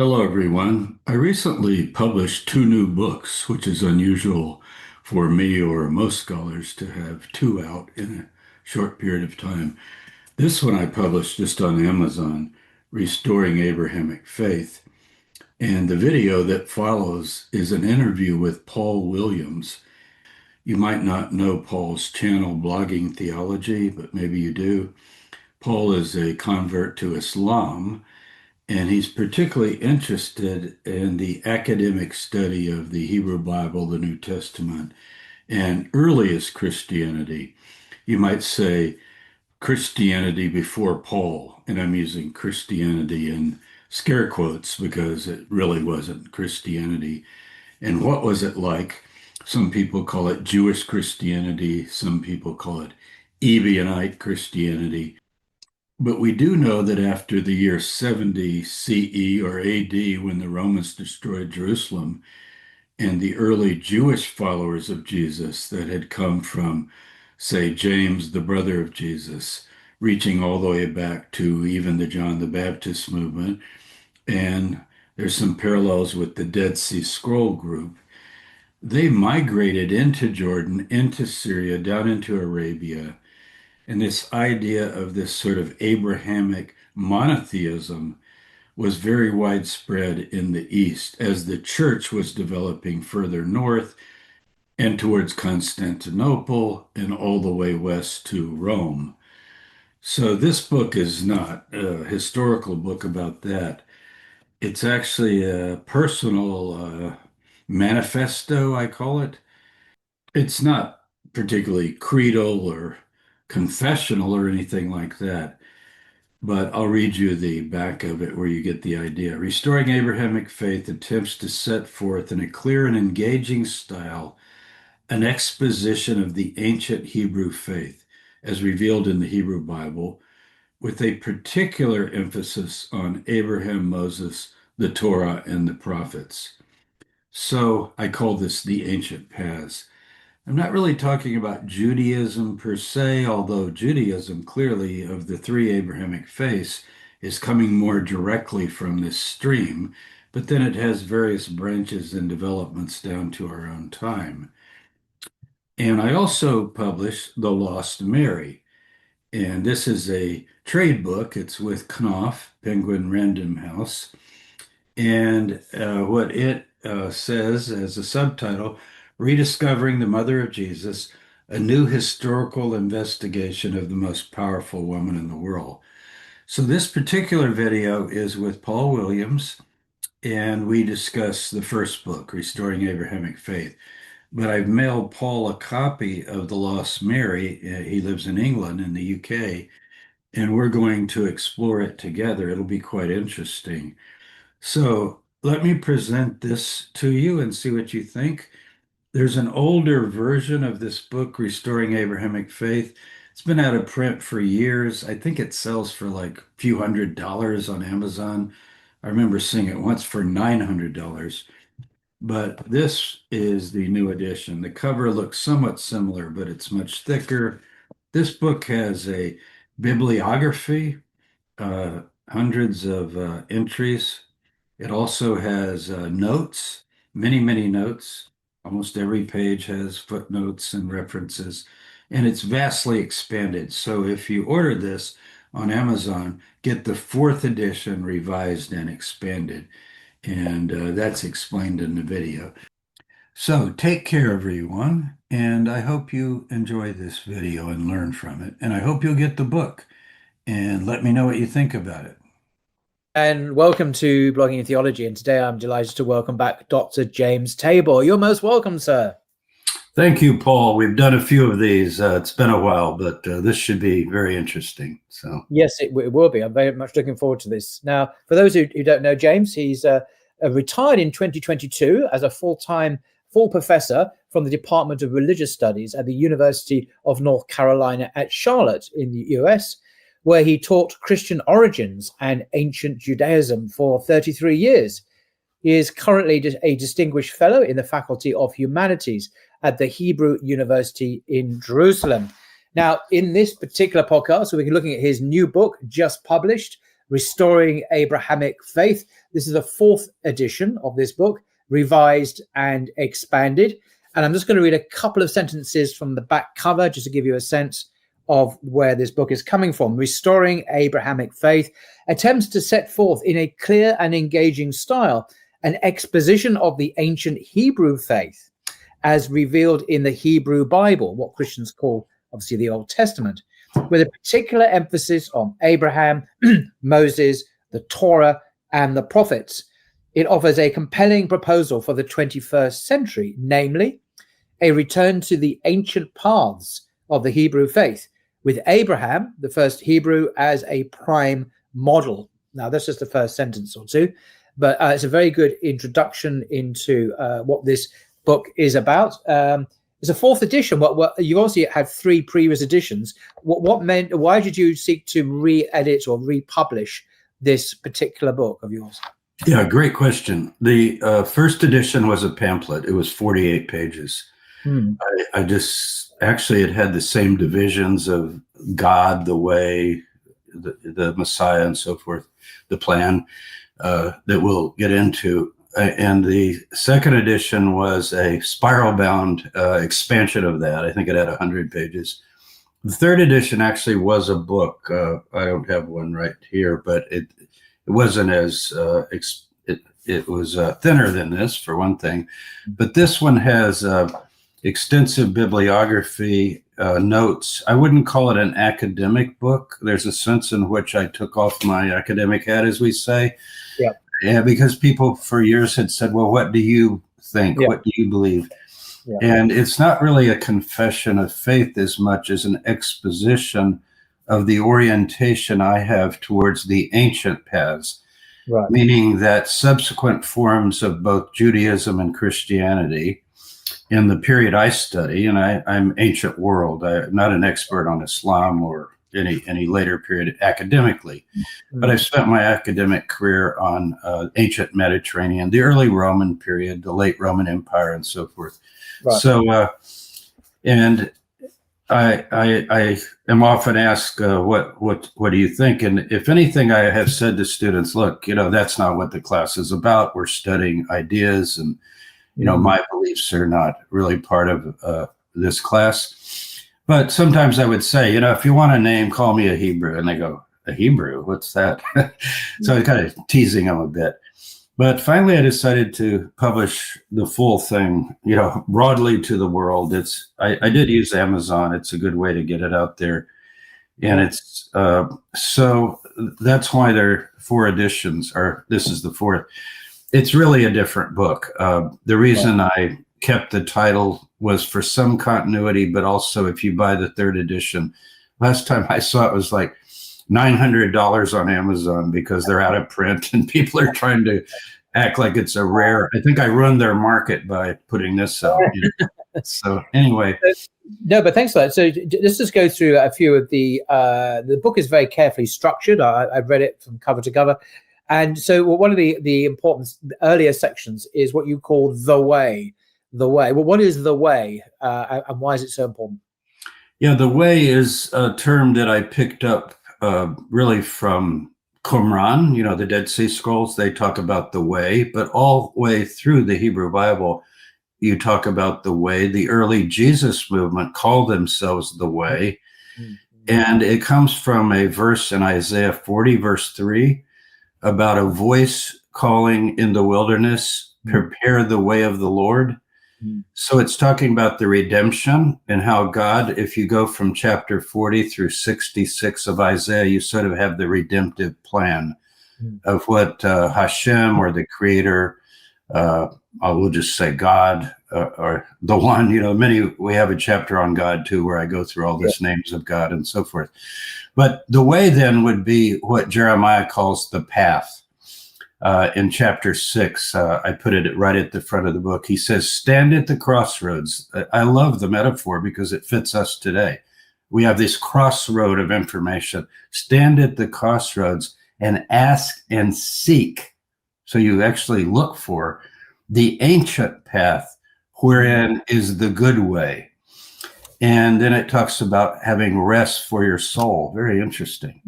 Hello, everyone. I recently published two new books, which is unusual for me or most scholars to have two out in a short period of time. This one I published just on Amazon, Restoring Abrahamic Faith. And the video that follows is an interview with Paul Williams. You might not know Paul's channel, Blogging Theology, but maybe you do. Paul is a convert to Islam, and he's particularly interested in the academic study of the Hebrew Bible, the New Testament, and earliest Christianity. You might say Christianity before Paul, and I'm using Christianity in scare quotes because it really wasn't Christianity. And what was it like? Some people call it Jewish Christianity, some people call it Ebionite Christianity. But we do know that after the year 70 CE or AD, when the Romans destroyed Jerusalem, and the early Jewish followers of Jesus that had come from, say, James, the brother of Jesus, reaching all the way back to even the John the Baptist movement. And there's some parallels with the Dead Sea Scroll group. They migrated into Jordan, into Syria, down into Arabia, and this idea of this sort of Abrahamic monotheism was very widespread in the East as the church was developing further north and towards Constantinople and all the way west to Rome. So this book is not a historical book about that. It's actually a personal manifesto, I call it. It's not particularly creedal or confessional or anything like that. But I'll read you the back of it where you get the idea. Restoring Abrahamic Faith attempts to set forth in a clear and engaging style an exposition of the ancient Hebrew faith as revealed in the Hebrew Bible, with a particular emphasis on Abraham, Moses, the Torah, and the prophets. So I call this the ancient paths. I'm not really talking about Judaism per se, although Judaism clearly, of the three Abrahamic faiths, is coming more directly from this stream, but then it has various branches and developments down to our own time. And I also published The Lost Mary, and this is a trade book. It's with Knopf, Penguin Random House. And what it says as a subtitle, Rediscovering the Mother of Jesus, a new historical investigation of the most powerful woman in the world. So this particular video is with Paul Williams, and we discuss the first book, Restoring Abrahamic Faith. But I've mailed Paul a copy of The Lost Mary. He lives in England, in the UK, and we're going to explore it together. It'll be quite interesting. So let me present this to you and see what you think. There's an older version of this book, Restoring Abrahamic Faith. It's been out of print for years. I think it sells for like a few $100s on Amazon. I remember seeing it once for $900. But this is the new edition. The cover looks somewhat similar, but it's much thicker. This book has a bibliography, hundreds of entries. It also has notes, many, many notes. Almost every page has footnotes and references, and it's vastly expanded. So if you order this on Amazon, get the fourth edition revised and expanded, and that's explained in the video. So take care, everyone, and I hope you enjoy this video and learn from it, and I hope you'll get the book and let me know what you think about it. And welcome to Blogging in Theology. And today I'm delighted to welcome back Dr. James Tabor. You're most welcome, sir. Thank you, Paul. We've done a few of these. It's been a while, but this should be very interesting. So yes, it will be. I'm very much looking forward to this. Now, for those who don't know James, he's retired in 2022 as a full professor from the Department of Religious Studies at the University of North Carolina at Charlotte in the US, where he taught Christian origins and ancient Judaism for 33 years. He is currently a distinguished fellow in the Faculty of Humanities at the Hebrew University in Jerusalem. Now, in this particular podcast, we're looking at his new book, just published, Restoring Abrahamic Faith. This is the 4th edition of this book, revised and expanded. And I'm just going to read a couple of sentences from the back cover just to give you a sense of where this book is coming from. Restoring Abrahamic Faith attempts to set forth in a clear and engaging style an exposition of the ancient Hebrew faith as revealed in the Hebrew Bible, what Christians call obviously the Old Testament, with a particular emphasis on Abraham, Moses, the Torah, and the prophets. It offers a compelling proposal for the 21st century, namely a return to the ancient paths of the Hebrew faith, with Abraham, the first Hebrew, as a prime model. Now, that's just the first sentence or two, but it's a very good introduction into what this book is about. It's a 4th edition. What you obviously had 3 previous editions. Why did you seek to re-edit or republish this particular book of yours? Yeah, great question. The first edition was a pamphlet. It was 48 pages. I just, actually, it had the same divisions of God, the way, the Messiah, and so forth, the plan that we'll get into. And the second edition was a spiral-bound expansion of that. I think it had 100 pages. The third edition actually was a book. I don't have one right here, but it wasn't as it was thinner than this, for one thing. But this one has extensive bibliography, notes. I wouldn't call it an academic book. There's a sense in which I took off my academic hat, as we say. Yeah. Yeah, because people for years had said, well, what do you think? Yeah. What do you believe? Yeah. And it's not really a confession of faith as much as an exposition of the orientation I have towards the ancient paths, right. Meaning that subsequent forms of both Judaism and Christianity in the period I study, and I'm ancient world, I'm not an expert on Islam or any later period academically, but I've spent my academic career on ancient Mediterranean, the early Roman period, the late Roman Empire, and so forth. Right. So, and I am often asked, what do you think? And if anything, I have said to students, look, that's not what the class is about. We're studying ideas, and my beliefs are not really part of this class. But sometimes I would say, if you want a name, call me a Hebrew. And they go, a Hebrew? What's that? So I was kind of teasing them a bit. But finally, I decided to publish the full thing, broadly to the world. I did use Amazon. It's a good way to get it out there. And it's so that's why there are 4 editions, or this is the 4th. It's really a different book. The reason I kept the title was for some continuity, but also if you buy the 3rd edition, last time I saw it was like $900 on Amazon because they're out of print and people are trying to act like it's a rare. I think I ruined their market by putting this out. So anyway. No, but thanks for that. So let's just go through a few of the book is very carefully structured. I've read it from cover to cover. And so one of the important earlier sections is what you call the way. The way. Well, what is the way, and why is it so important? Yeah, the way is a term that I picked up really from Qumran, the Dead Sea Scrolls. They talk about the way, but all the way through the Hebrew Bible, you talk about the way. The early Jesus movement called themselves the way. Mm-hmm. And it comes from a verse in Isaiah 40, verse 3, about a voice calling in the wilderness, prepare the way of the Lord. So it's talking about the redemption and how God, if you go from chapter 40 through 66 of Isaiah, you sort of have the redemptive plan of what Hashem, or the creator, I will just say God, or the one, we have a chapter on God too, where I go through all these names of God and so forth. But the way then would be what Jeremiah calls the path. In chapter 6, I put it right at the front of the book. He says, stand at the crossroads. I love the metaphor because it fits us today. We have this crossroad of information. Stand at the crossroads and ask and seek. So you actually look for the ancient path, wherein is the good way. And then it talks about having rest for your soul. Very interesting.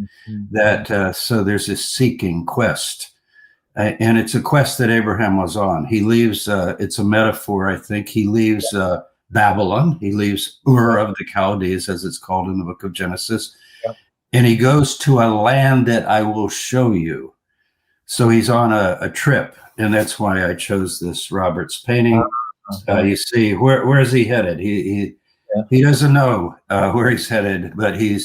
That so there's this seeking quest, and it's a quest that Abraham was on. He leaves. It's a metaphor, I think. He leaves Babylon. He leaves Ur of the Chaldees, as it's called in the book of Genesis, and he goes to a land that I will show you. So he's on a trip, and that's why I chose this Robert's painting. You see, where is he headed? He doesn't know where he's headed, but he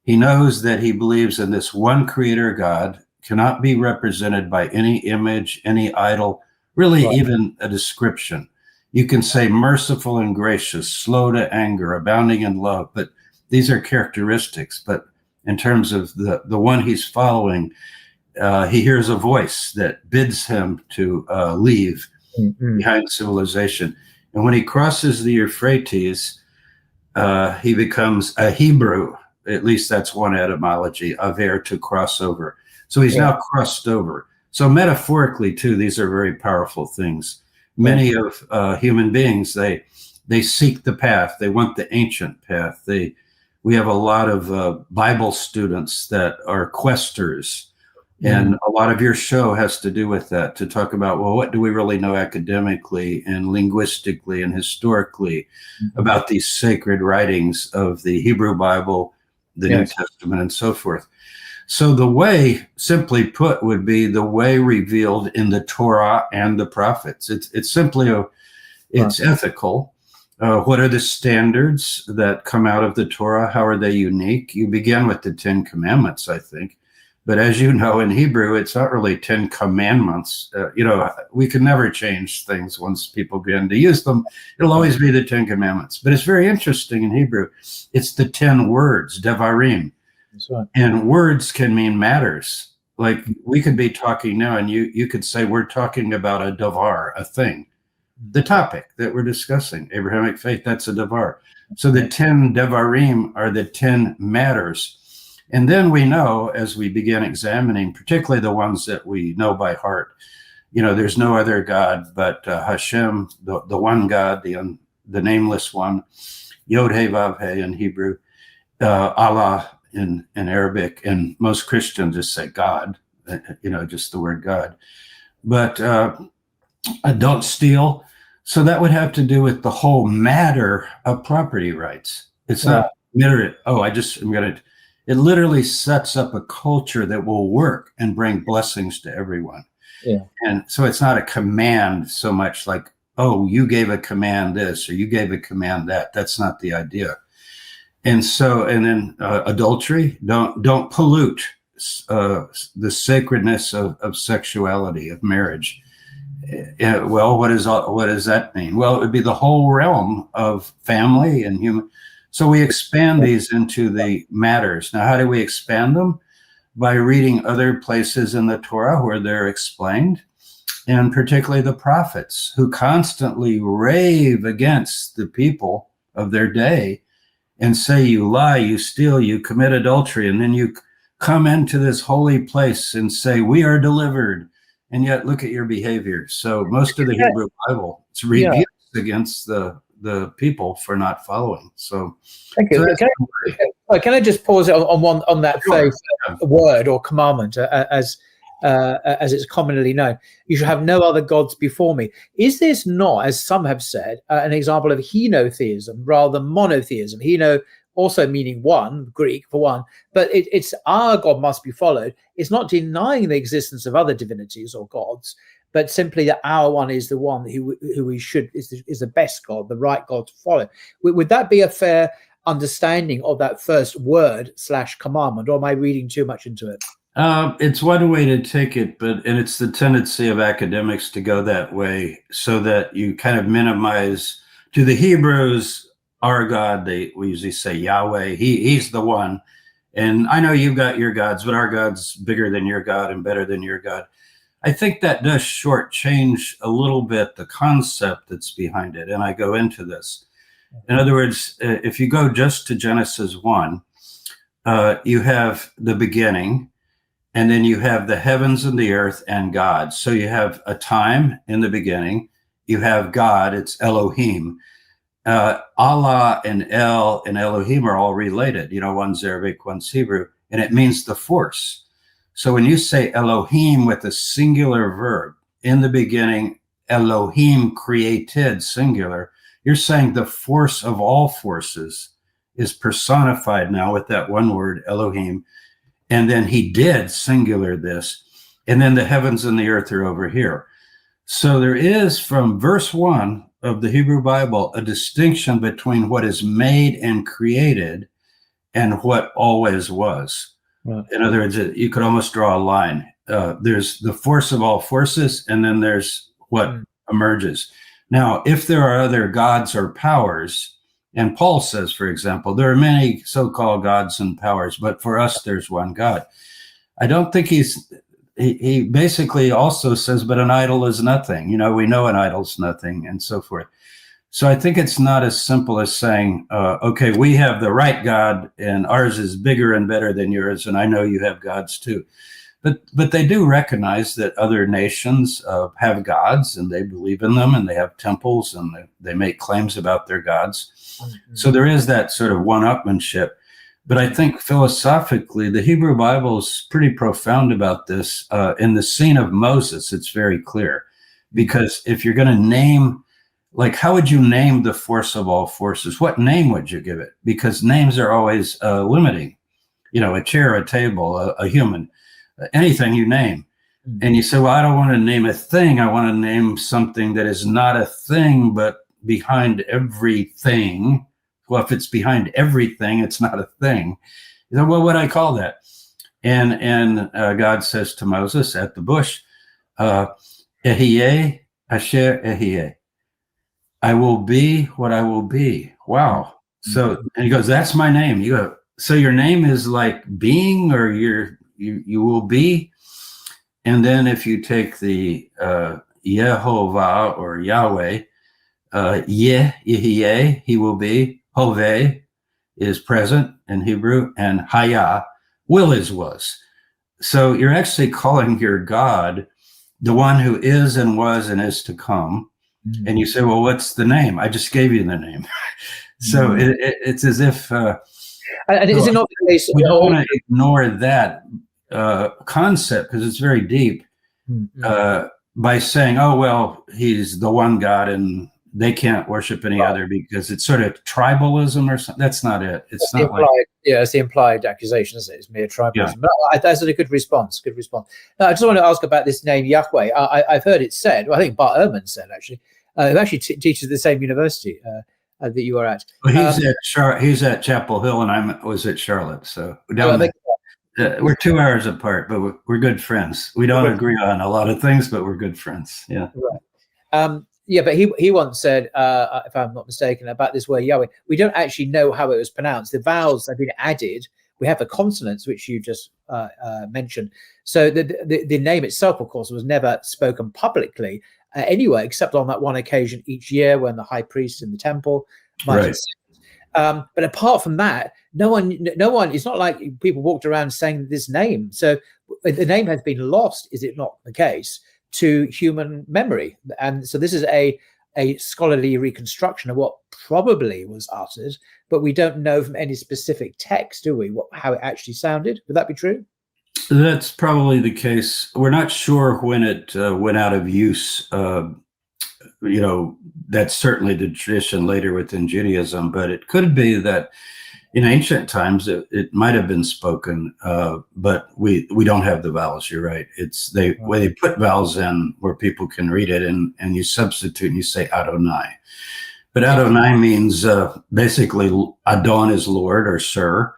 knows that he believes in this one creator God, cannot be represented by any image, any idol, really even a description. You can say merciful and gracious, slow to anger, abounding in love, but these are characteristics. But in terms of the one he's following, he hears a voice that bids him to leave behind civilization. And when he crosses the Euphrates, he becomes a Hebrew. At least that's one etymology, aver, to cross over. So he's now crossed over. So metaphorically, too, these are very powerful things. Many of human beings, they seek the path. They want the ancient path. We have a lot of Bible students that are questers. And a lot of your show has to do with that, to talk about, well, what do we really know academically and linguistically and historically about these sacred writings of the Hebrew Bible, the New Testament, and so forth. So the way, simply put, would be the way revealed in the Torah and the prophets. It's simply it's ethical. What are the standards that come out of the Torah? How are they unique? You begin with the 10 Commandments, I think. But as you know, in Hebrew, it's not really 10 commandments. We can never change things once people begin to use them. It'll always be the 10 commandments. But it's very interesting in Hebrew. It's the 10 words, devarim. That's right. And words can mean matters. Like we could be talking now and you could say we're talking about a davar, a thing. The topic that we're discussing, Abrahamic faith, that's a davar. So the 10 devarim are the 10 matters. And then we know, as we begin examining, particularly the ones that we know by heart, there's no other God but Hashem, the one God, the nameless one, Yod He Vav He in Hebrew, Allah in Arabic, and most Christians just say God, just the word God. But don't steal. So that would have to do with the whole matter of property rights. It's not matter. It literally sets up a culture that will work and bring blessings to everyone. Yeah. And so it's not a command so much like, oh, you gave a command this, or you gave a command that. That's not the idea. And then adultery, don't pollute the sacredness of sexuality, of marriage. Well, what does that mean? Well, it would be the whole realm of family and human. So we expand these into the matters. Now, how do we expand them? By reading other places in the Torah where they're explained, and particularly the prophets, who constantly rave against the people of their day and say, you lie, you steal, you commit adultery, and then you come into this holy place and say, we are delivered, and yet look at your behavior. So most of the Hebrew Bible, it's rebukes against the people for not following. So thank you. Can I just pause on that faith word or commandment as it's commonly known? You should have no other gods before me. Is this not, as some have said, an example of henotheism rather than monotheism? Heno also meaning one, Greek for one, but it's our God must be followed. It's not denying the existence of other divinities or gods, but simply that our one is the one who we should is the best God, the right God to follow. Would that be a fair understanding of that first word / commandment, or am I reading too much into it? It's one way to take it, and it's the tendency of academics to go that way, so that you kind of minimize. To the Hebrews, our God, we usually say Yahweh. He's the one, and I know you've got your gods, but our God's bigger than your God and better than your God. I think that does shortchange a little bit the concept that's behind it, and I go into this. In other words, if you go just to Genesis 1, you have the beginning, and then you have the heavens and the earth and God. So you have a time in the beginning, you have God, it's Elohim, Allah and El and Elohim are all related. One's Arabic, one's Hebrew, and it means the force. So when you say Elohim with a singular verb, in the beginning, Elohim created, singular, you're saying the force of all forces is personified now with that one word, Elohim. And then he did, singular, this. And then the heavens and the earth are over here. So there is, from verse 1 of the Hebrew Bible, a distinction between what is made and created and what always was. Right. In other words, you could almost draw a line. There's the force of all forces, and then there's what emerges. Now, if there are other gods or powers, and Paul says, for example, there are many so-called gods and powers, but for us, there's one God. I don't think he basically also says, but an idol is nothing. We know an idol's nothing, and so forth. So I think it's not as simple as saying, okay, we have the right God, and ours is bigger and better than yours, and I know you have gods too. But they do recognize that other nations have gods, and they believe in them, and they have temples, and they make claims about their gods. Mm-hmm. So there is that sort of one-upmanship. But I think philosophically, the Hebrew Bible is pretty profound about this. In the scene of Moses, it's very clear. Because if you're going to name, like, how would you name the force of all forces? What name would you give it? Because names are always limiting. A chair, a table, a human, anything you name. Mm-hmm. And you say, well, I don't want to name a thing. I want to name something that is not a thing, but behind everything. Well, if it's behind everything, it's not a thing. Well, what would I call that? And God says to Moses at the bush, Ehyeh asher ehyeh. I will be what I will be. Wow. So, and he goes, that's my name. You go, so your name is like being, or you will be. And then if you take the Yehovah or Yahweh, Yehyeh, he will be. Hoveh is present in Hebrew, and Hayah, will is was. So you're actually calling your God the one who is and was and is to come. Mm-hmm. And you say, well, what's the name? I just gave you the name. So mm-hmm. It's as if and is it not the case? We don't want to ignore that concept because it's very deep. Mm-hmm. By saying, oh, well, he's the one God and they can't worship any other because it's sort of tribalism or something. That's not it. It's not it's the implied accusation, isn't it? It's mere tribalism. Yeah. But that's a good response. Good response. Now, I just want to ask about this name Yahweh. I've heard it said. Well, I think Bart Ehrman said actually. He actually teaches at the same university that you are at. Well, he's at Chapel Hill, and I was at Charlotte. So we're 2 hours apart, but we're good friends. We don't agree on a lot of things, but we're good friends. Yeah. Right. Yeah, but he once said, if I'm not mistaken, about this word Yahweh, we don't actually know how it was pronounced. The vowels have been added. We have the consonants, which you just mentioned. So the name itself, of course, was never spoken publicly anyway, except on that one occasion each year when the high priest in the temple might have said. But apart from that, no one. It's not like people walked around saying this name. So the name has been lost. Is it not the case? To human memory. And so this is a scholarly reconstruction of what probably was uttered, but we don't know from any specific text, do we, how it actually sounded? Would that be true? That's probably the case. We're not sure when it went out of use. That's certainly the tradition later within Judaism, but it could be that in ancient times it might have been spoken, but we don't have the vowels. You're right. It's they put vowels in where people can read it, and you substitute and you say Adonai. But Adonai means basically Adon is Lord or Sir,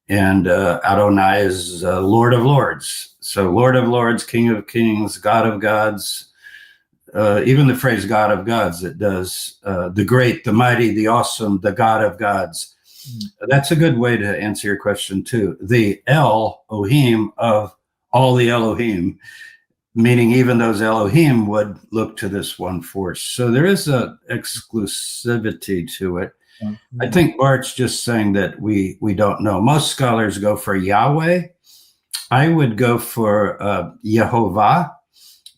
and Adonai is Lord of Lords. So Lord of Lords, King of Kings, God of Gods. Even the phrase God of Gods, it does the great, the mighty, the awesome, the God of Gods. That's a good way to answer your question too. The Elohim of all the Elohim, meaning even those Elohim would look to this one force. So there is a exclusivity to it. Mm-hmm. I think Bart's just saying that we don't know. Most scholars go for Yahweh. I would go for Yehovah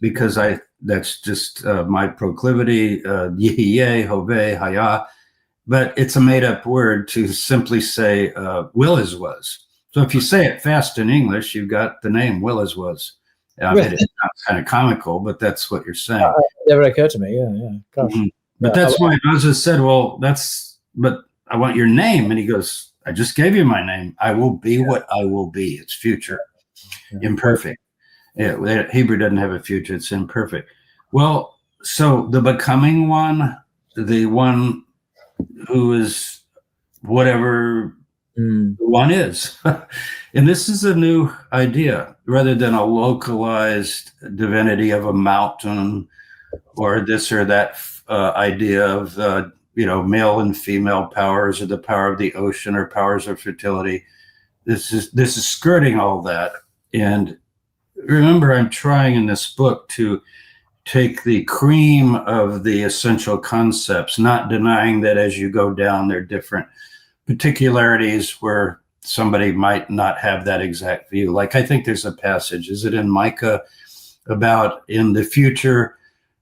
because that's just my proclivity. Yehyeh, Hoveh, Hayah. but it's a made-up word to simply say will is was. So if you say it fast in English, you've got the name will is was. It sounds kind of comical, but that's what you're saying. Never occurred to me. Yeah. Gosh. Mm-hmm. But that's why Moses said, well, but I want your name. And he goes, I just gave you my name. I will be what I will be. It's future, imperfect. Hebrew doesn't have a future. It's imperfect. Well, so the becoming one, the one who is whatever the one is. And this is a new idea rather than a localized divinity of a mountain or this or that idea of male and female powers or the power of the ocean or powers of fertility. This is skirting all that. And remember, I'm trying in this book to take the cream of the essential concepts, not denying that as you go down, there are different particularities where somebody might not have that exact view. Like I think there's a passage, is it in Micah, about in the future,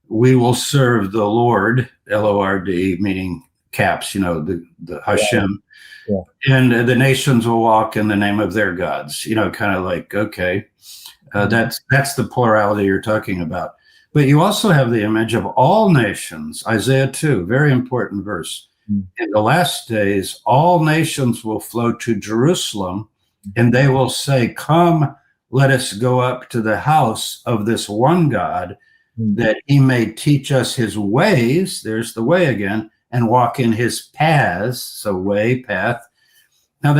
we will serve the Lord, L-O-R-D, meaning caps, the Hashem, and the nations will walk in the name of their gods, kind of like, okay, that's the plurality you're talking about. But you also have the image of all nations, Isaiah 2, very important verse. In the last days, all nations will flow to Jerusalem, and they will say, come, let us go up to the house of this one God, that he may teach us his ways, there's the way again, and walk in his paths, so way, path. Now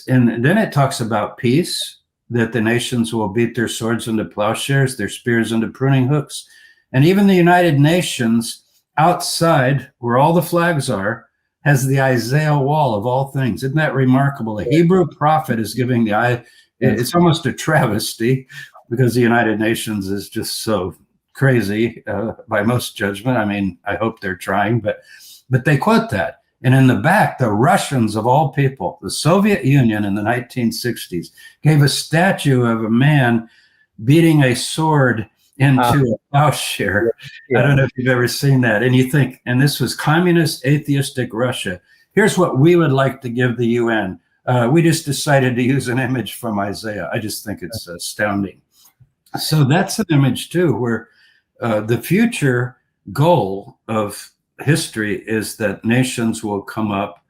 and then it talks about peace, that the nations will beat their swords into plowshares, their spears into pruning hooks. And even the United Nations outside, where all the flags are, has the Isaiah wall of all things. Isn't that remarkable? A Hebrew prophet is giving it's almost a travesty because the United Nations is just so crazy by most judgment. I mean, I hope they're trying, but they quote that. And in the back, the Russians of all people, the Soviet Union in the 1960s, gave a statue of a man beating a sword into a plowshare. I don't know if you've ever seen that. And you think, and this was communist, atheistic Russia. Here's what we would like to give the UN. We just decided to use an image from Isaiah. I just think it's astounding. So that's an image too, where the future goal of history is that nations will come up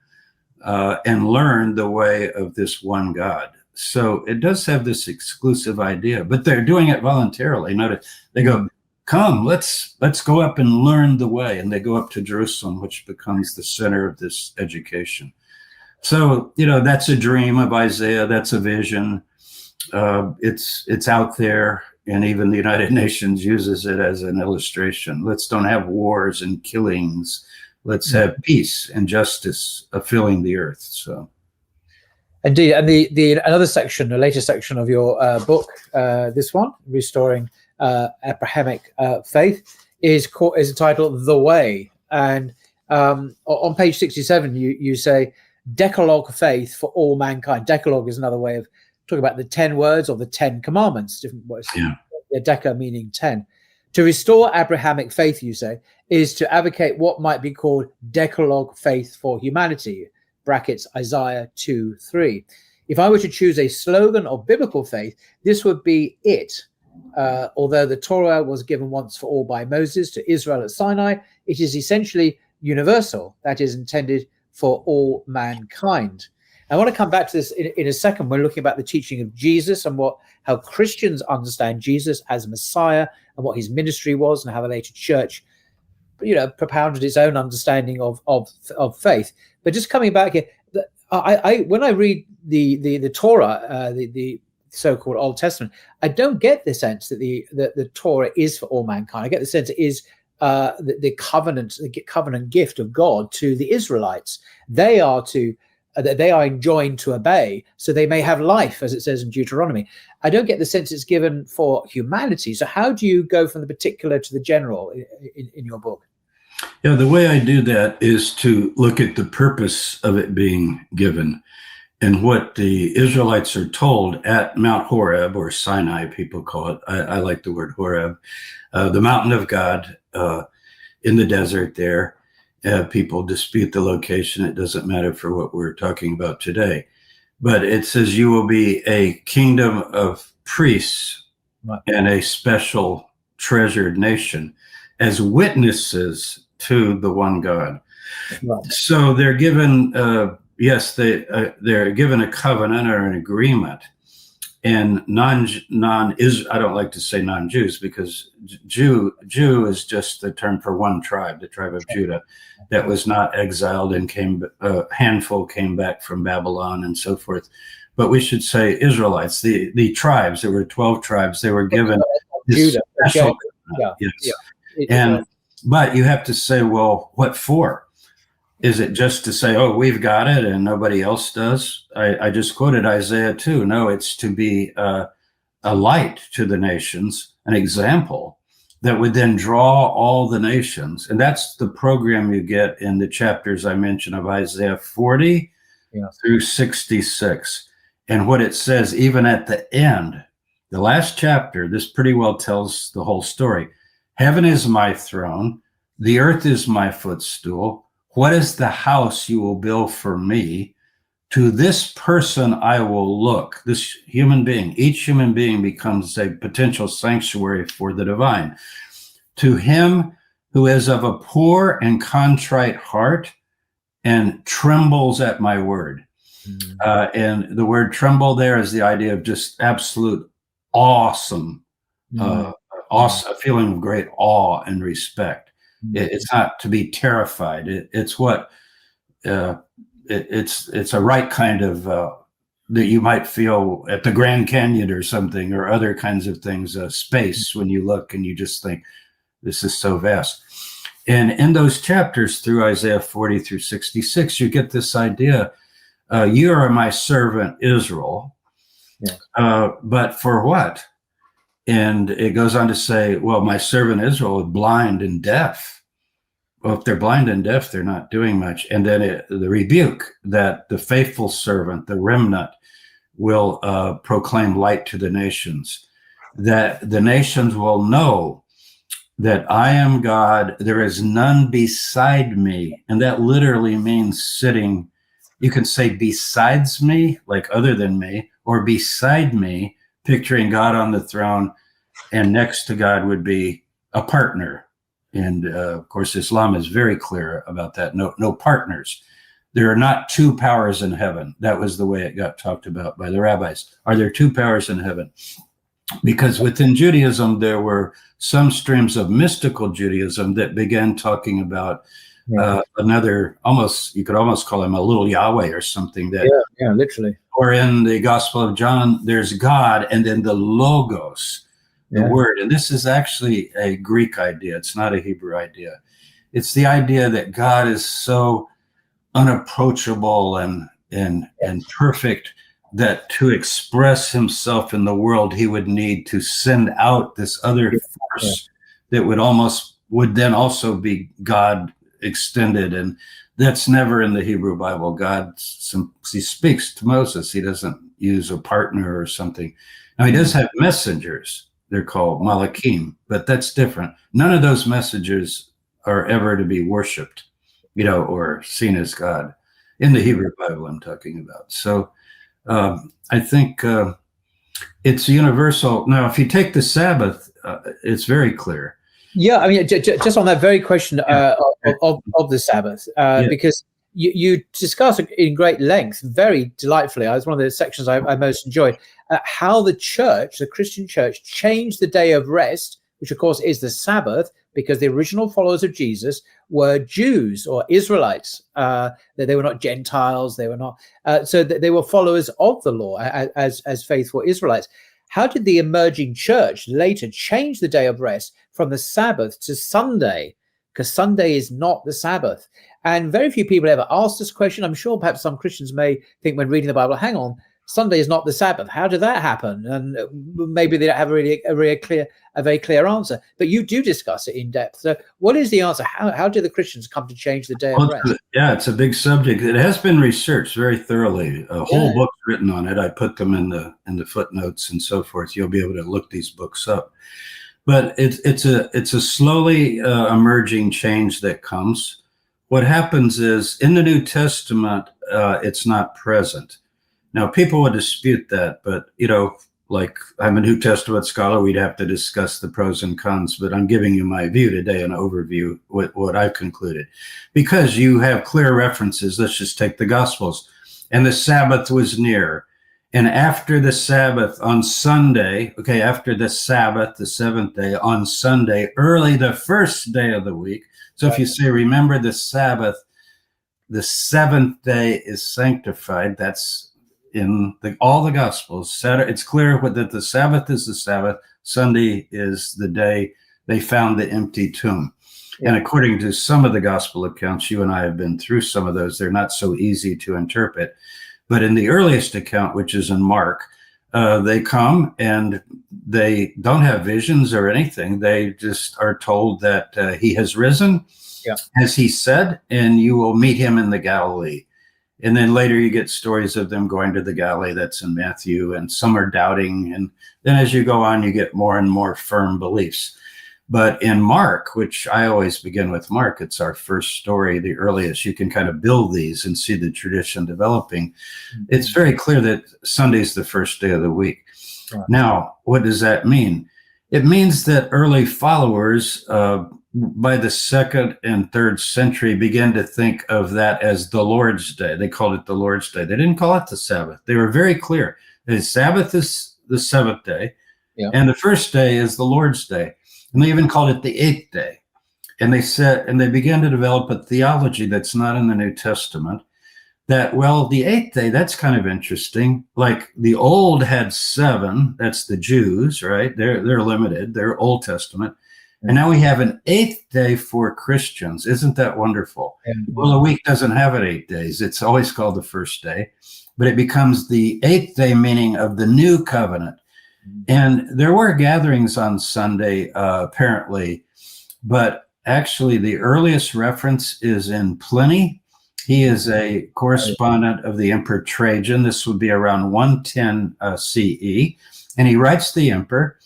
and learn the way of this one God. So it does have this exclusive idea, but they're doing it voluntarily. Notice they go, come, let's go up and learn the way. And they go up to Jerusalem, which becomes the center of this education. So, that's a dream of Isaiah. That's a vision. It's out there. And even the United Nations uses it as an illustration. Let's don't have wars and killings. Let's have peace and justice filling the earth. So, indeed, and the another section, the later section of your book, this one, Restoring Abrahamic Faith, is entitled "The Way." And on page 67, you say Decalogue faith for all mankind. Decalogue is another way of talking about the 10 words or the 10 commandments, different words. Yeah. Deca meaning 10. To restore Abrahamic faith, you say, is to advocate what might be called Decalogue faith for humanity, brackets Isaiah 2:3. If I were to choose a slogan of biblical faith, this would be it. Although the Torah was given once for all by Moses to Israel at Sinai, it is essentially universal, that is intended for all mankind. I want to come back to this in a second. We're looking about the teaching of Jesus and how Christians understand Jesus as Messiah and what his ministry was and how the later church, propounded its own understanding of faith. But just coming back here, when I read the Torah, the so-called Old Testament, I don't get the sense that the Torah is for all mankind. I get the sense it is the covenant gift of God to the Israelites. They are enjoined to obey, so they may have life, as it says in Deuteronomy. I don't get the sense it's given for humanity. So how do you go from the particular to the general in your book? Yeah, the way I do that is to look at the purpose of it being given and what the Israelites are told at Mount Horeb, or Sinai, people call it. I like the word Horeb, the mountain of God in the desert there. People dispute the location. It doesn't matter for what we're talking about today. But it says you will be a kingdom of priests and a special treasured nation as witnesses to the one God. Right. So they're given, they're given a covenant or an agreement. And I don't like to say non-Jews, because Jew is just the term for one tribe, the tribe of Judah, that was not exiled and a handful came back from Babylon and so forth. But we should say Israelites, the tribes. There were 12 tribes. They were given this special. But you have to say, well, what for? Is it just to say, oh, we've got it and nobody else does? I just quoted Isaiah 2. No, it's to be a light to the nations, an example that would then draw all the nations. And that's the program you get in the chapters I mentioned of Isaiah 40 through 66. And what it says, even at the end, the last chapter, this pretty well tells the whole story. Heaven is my throne. The earth is my footstool. What is the house you will build for me? To this person I will look, this human being. Each human being becomes a potential sanctuary for the divine. To him who is of a poor and contrite heart and trembles at my word. And the word tremble there is the idea of just absolute awesome, a feeling of great awe and respect. It's not to be terrified. It's what it's a right kind of that you might feel at the Grand Canyon or something, or other kinds of things. Space, when you look and you just think, this is so vast. And in those chapters through Isaiah 40 through 66, you get this idea: you are my servant Israel, but for what? And it goes on to say, well, my servant Israel is blind and deaf. Well, if they're blind and deaf, they're not doing much. And then the rebuke that the faithful servant, the remnant, will proclaim light to the nations, that the nations will know that I am God, there is none beside me. And that literally means sitting. You can say besides me, like other than me, or beside me, picturing God on the throne, and next to God would be a partner. And of course, Islam is very clear about that. No partners. There are not two powers in heaven. That was the way it got talked about by the rabbis. Are there two powers in heaven? Because within Judaism, there were some streams of mystical Judaism that began talking about another, you could almost call him a little Yahweh or something. Literally. Or in the Gospel of John, there's God and then the Logos, the word. And this is actually a Greek idea. It's not a Hebrew idea. It's the idea that God is so unapproachable and perfect that to express himself in the world, he would need to send out this other force that would then also be God extended. And that's never in the Hebrew Bible. He speaks to Moses. He doesn't use a partner or something. Now, he does have messengers. They're called Malachim, but that's different. None of those messengers are ever to be worshipped, or seen as God in the Hebrew Bible I'm talking about. So I think it's universal. Now, if you take the Sabbath, it's very clear. Yeah, I mean, just on that very question of the Sabbath, because you discuss in great length, very delightfully. It's one of the sections I most enjoyed, how the church, the Christian church, changed the day of rest, which of course is the Sabbath, because the original followers of Jesus were Jews or Israelites. That they were not Gentiles. They were not. So that they were followers of the law as faithful Israelites. How did the emerging church later change the day of rest from the Sabbath to Sunday? Because Sunday is not the Sabbath. And very few people ever ask this question. I'm sure perhaps some Christians may think when reading the Bible, hang on, Sunday is not the Sabbath. How did that happen? And maybe they don't have a very clear answer. But you do discuss it in depth. So what is the answer? How did the Christians come to change the day of rest? Yeah, it's a big subject. It has been researched very thoroughly. A whole book written on it. I put them in the footnotes and so forth. You'll be able to look these books up. But it's a slowly emerging change that comes what happens is in the New Testament, it's not present. Now, people would dispute that, but, like I'm a New Testament scholar, we'd have to discuss the pros and cons, but I'm giving you my view today, an overview, what I've concluded. Because you have clear references, let's just take the Gospels. And the Sabbath was near. And after the Sabbath on Sunday, after the Sabbath, the seventh day, on Sunday, early the first day of the week. So if you say, remember the Sabbath, the seventh day is sanctified. That's in all the Gospels. It's clear that the Sabbath is the Sabbath. Sunday is the day they found the empty tomb. Yeah. And according to some of the Gospel accounts, you and I have been through some of those. They're not so easy to interpret. But in the earliest account, which is in Mark, they come and they don't have visions or anything. They just are told that he has risen, as he said, and you will meet him in the Galilee. And then later you get stories of them going to the Galilee. That's in Matthew, and some are doubting. And then as you go on, you get more and more firm beliefs. But in Mark, which I always begin with Mark, it's our first story, the earliest. You can kind of build these and see the tradition developing. Mm-hmm. It's very clear that Sunday's the first day of the week. Right. Now, what does that mean? It means that early followers by the 2nd and 3rd century began to think of that as the Lord's Day. They called it the Lord's Day. They didn't call it the Sabbath. They were very clear. The Sabbath is the 7th day, and the first day is the Lord's Day. And they even called it the 8th day. And they began to develop a theology that's not in the New Testament, that, well, the 8th day, that's kind of interesting. Like the old had 7, that's the Jews, right? They're limited, they're Old Testament. And now we have an 8th day for Christians. Isn't that wonderful? Well, a week doesn't have it 8 days. It's always called the first day, but it becomes the 8th day, meaning of the new covenant. And there were gatherings on Sunday, apparently, but actually the earliest reference is in Pliny. He is a correspondent of the Emperor Trajan. This would be around 110 CE. And he writes the emperor,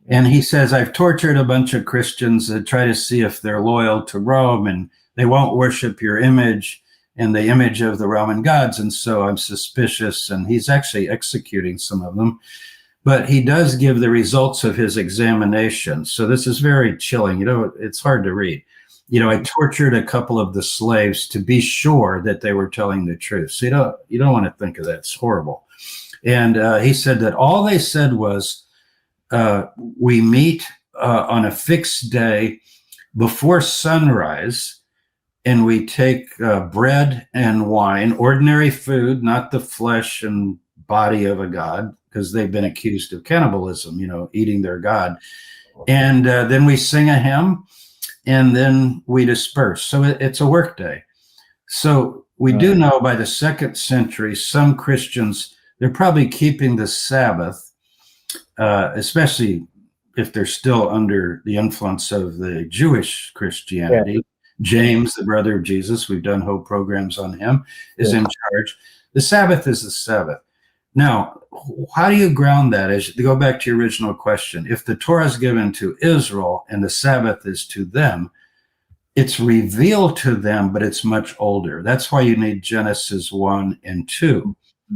and he says, I've tortured a bunch of Christians to try to see if they're loyal to Rome, and they won't worship your image and the image of the Roman gods. And so I'm suspicious. And he's actually executing some of them. But he does give the results of his examination. So this is very chilling. It's hard to read. I tortured a couple of the slaves to be sure that they were telling the truth. So you don't want to think of that. It's horrible. And he said that all they said was, we meet on a fixed day before sunrise, and we take bread and wine, ordinary food, not the flesh and body of a god, because they've been accused of cannibalism, eating their god. And then we sing a hymn, and then we disperse. So it's a work day. So we do know by the 2nd century, some Christians, they're probably keeping the Sabbath, especially if they're still under the influence of the Jewish Christianity. James, the brother of Jesus, we've done whole programs on him, is in charge. The Sabbath is the Sabbath. Now, how do you ground that? As you go back to your original question, if the Torah is given to Israel and the Sabbath is to them, it's revealed to them, but it's much older. That's why you need Genesis 1 and 2.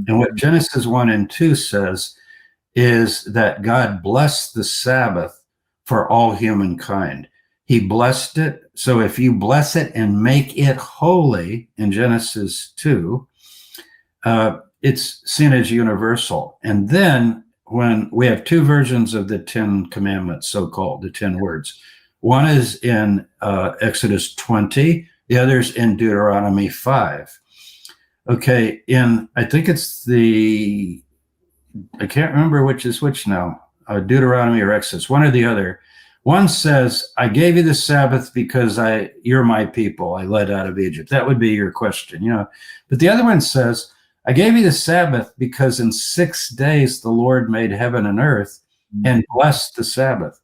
And what Genesis 1 and 2 says is that God blessed the Sabbath for all humankind. He blessed it. So if you bless it and make it holy in Genesis 2, it's seen as universal. And then when we have 2 versions of the 10 commandments, so-called, the 10 words, one is in Exodus 20, the other's in Deuteronomy 5. Okay, I think it's I can't remember which is which now, Deuteronomy or Exodus, one or the other. One says, I gave you the Sabbath because you're my people. I led out of Egypt. That would be your question, But the other one says, I gave you the Sabbath because in 6 days the Lord made heaven and earth and blessed the Sabbath.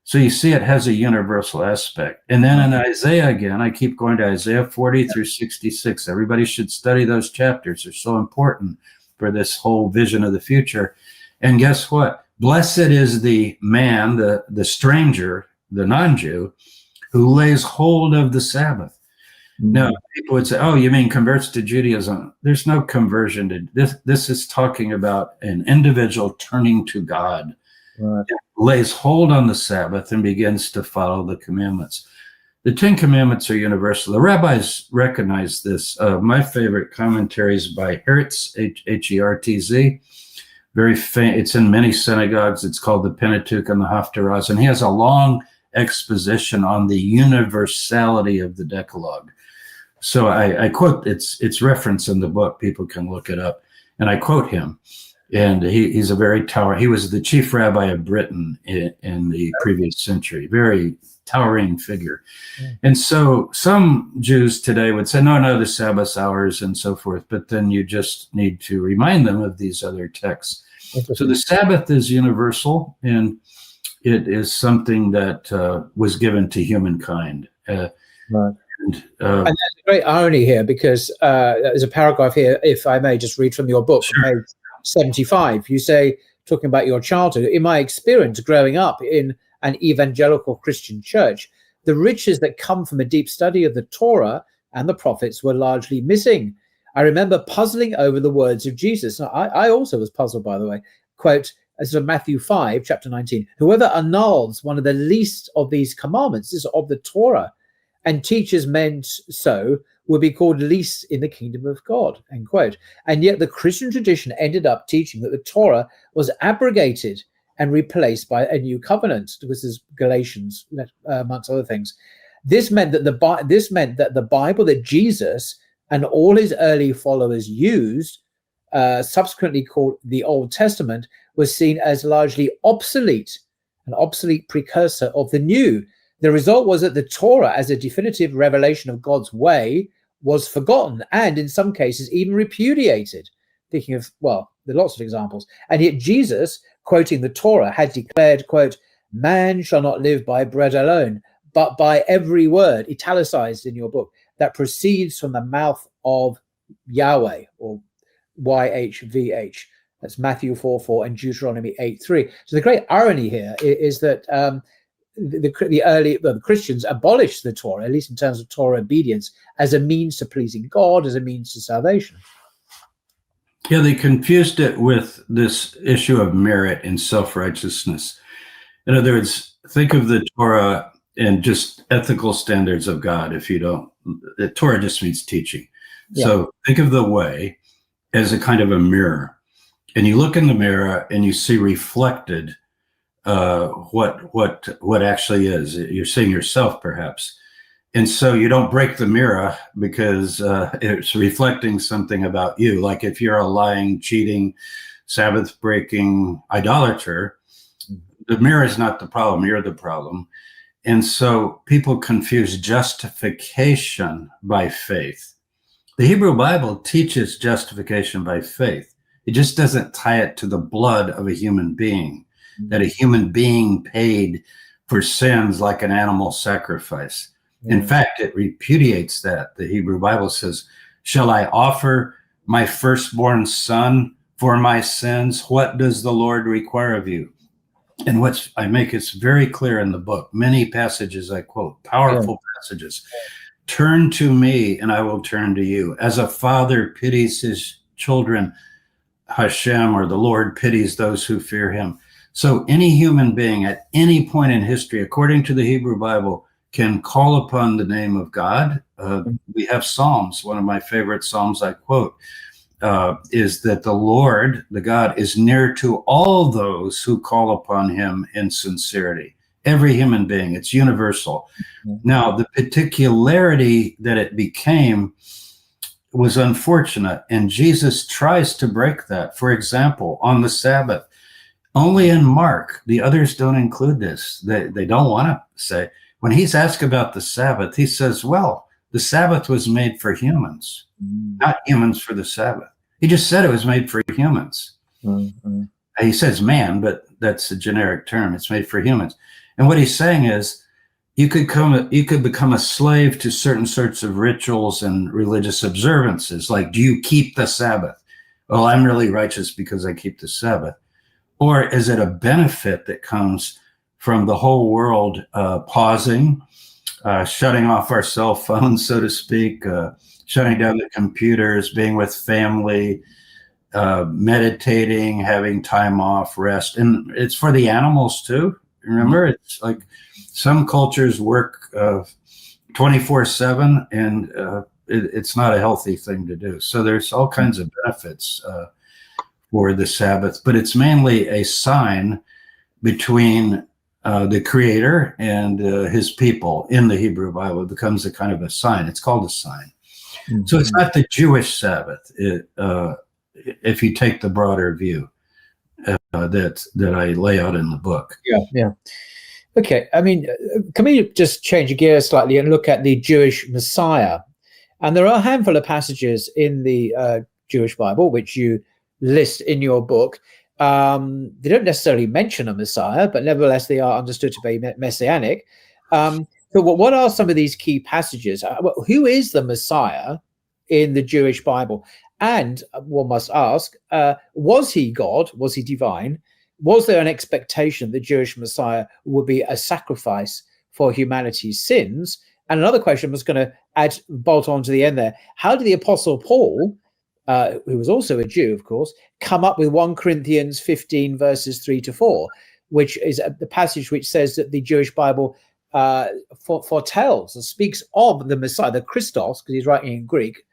So you see, it has a universal aspect. And then in Isaiah again, I keep going to Isaiah 40 through 66. Everybody should study those chapters. They're so important for this whole vision of the future. And guess what? Blessed is the man, the stranger, the non-Jew, who lays hold of the Sabbath. Now, people would say, "Oh, you mean converts to Judaism?" There's no conversion to this. This is talking about an individual turning to God, Right. lays hold on the Sabbath, and begins to follow the commandments. The Ten Commandments are universal. The rabbis recognize this. My favorite commentary is by Hertz, Hertz. Very famous. It's in many synagogues. It's called the Pentateuch and the Haftarahs, and he has a long exposition on the universality of the Decalogue. So I quote, it's referenced in the book. People can look it up. And I quote him. And he's a very he was the chief rabbi of Britain in the previous century, very towering figure. And so some Jews today would say, no, the Sabbath hours and so forth. But then you just need to remind them of these other texts. So the Sabbath is universal, and it is something that was given to humankind. Right. And there's a great irony here, because there's a paragraph here, if I may just read from your book, sure. page 75. You say, talking about your childhood, in my experience growing up in an evangelical Christian church, the riches that come from a deep study of the Torah and the prophets were largely missing. I remember puzzling over the words of Jesus. I also was puzzled, by the way. Quote, as of Matthew 5, chapter 19, whoever annuls one of the least of these commandments, this is of the Torah, and teaches men so, will be called least in the kingdom of God, end quote. And yet the Christian tradition ended up teaching that the Torah was abrogated and replaced by a new covenant. This is Galatians, amongst other things. This meant that the Bible that Jesus and all his early followers used, subsequently called the Old Testament, was seen as largely obsolete, an obsolete precursor of the New. The result was that the Torah, as a definitive revelation of God's way, was forgotten and in some cases even repudiated. Thinking of, well, there are lots of examples. And yet Jesus, quoting the Torah, had declared, quote, man shall not live by bread alone, but by every word, italicized in your book, that proceeds from the mouth of Yahweh, or YHVH. That's Matthew 4:4 and Deuteronomy 8:3. So the great irony here is that the Christians abolished the Torah, at least in terms of Torah obedience, as a means to pleasing God, as a means to salvation. Yeah, they confused it with this issue of merit and self-righteousness. In other words, think of the Torah and just ethical standards of God. If you don't, the Torah just means teaching. Yeah. So think of the way as a kind of a mirror, and you look in the mirror and you see reflected what actually is. You're seeing yourself, perhaps. And so you don't break the mirror because it's reflecting something about you. Like if you're a lying, cheating, Sabbath-breaking idolater, the mirror is not the problem, you're the problem. And so people confuse justification by faith. The Hebrew Bible teaches justification by faith. It just doesn't tie it to the blood of a human being, that a human being paid for sins like an animal sacrifice. In fact, it repudiates that. The Hebrew Bible says, shall I offer my firstborn son for my sins? What does the Lord require of you? And what I make it very clear in the book, many passages I quote, powerful passages. Turn to me and I will turn to you. As a father pities his children, Hashem, or the Lord, pities those who fear him. So any human being at any point in history, according to the Hebrew Bible, can call upon the name of God. We have Psalms. One of my favorite Psalms I quote is that the Lord, the God, is near to all those who call upon him in sincerity. Every human being, it's universal. Now, the particularity that it became was unfortunate, and Jesus tries to break that. For example, on the Sabbath, only in Mark, the others don't include this. They don't want to say. When he's asked about the Sabbath, he says, well, the Sabbath was made for humans, not humans for the Sabbath. He just said it was made for humans. He says man, but that's a generic term. It's made for humans. And what he's saying is you could become a slave to certain sorts of rituals and religious observances. Like, do you keep the Sabbath? Well, I'm really righteous because I keep the Sabbath. Or is it a benefit that comes from the whole world pausing, shutting off our cell phones, so to speak, shutting down the computers, being with family, meditating, having time off, rest. And it's for the animals too. Remember, it's like some cultures work 24/7, and it's not a healthy thing to do. So there's all kinds of benefits for the Sabbath, but it's mainly a sign between the Creator and his people. In the Hebrew Bible, it becomes a kind of a sign. It's called a sign. Mm-hmm. So it's not the Jewish Sabbath, if you take the broader view that I lay out in the book. Yeah. Okay. I mean, can we just change gear slightly and look at the Jewish Messiah? And there are a handful of passages in the Jewish Bible which you list in your book. They don't necessarily mention a Messiah, but nevertheless, they are understood to be messianic. So what are some of these key passages? Who is the Messiah in the Jewish Bible? And one must ask, was he God? Was he divine? Was there an expectation the Jewish Messiah would be a sacrifice for humanity's sins? And another question I was going to bolt on to the end there. How did the Apostle Paul, who was also a Jew, of course, come up with 1 Corinthians 15, verses 3-4, which is the passage which says that the Jewish Bible foretells and speaks of the Messiah, the Christos, because he's writing in Greek,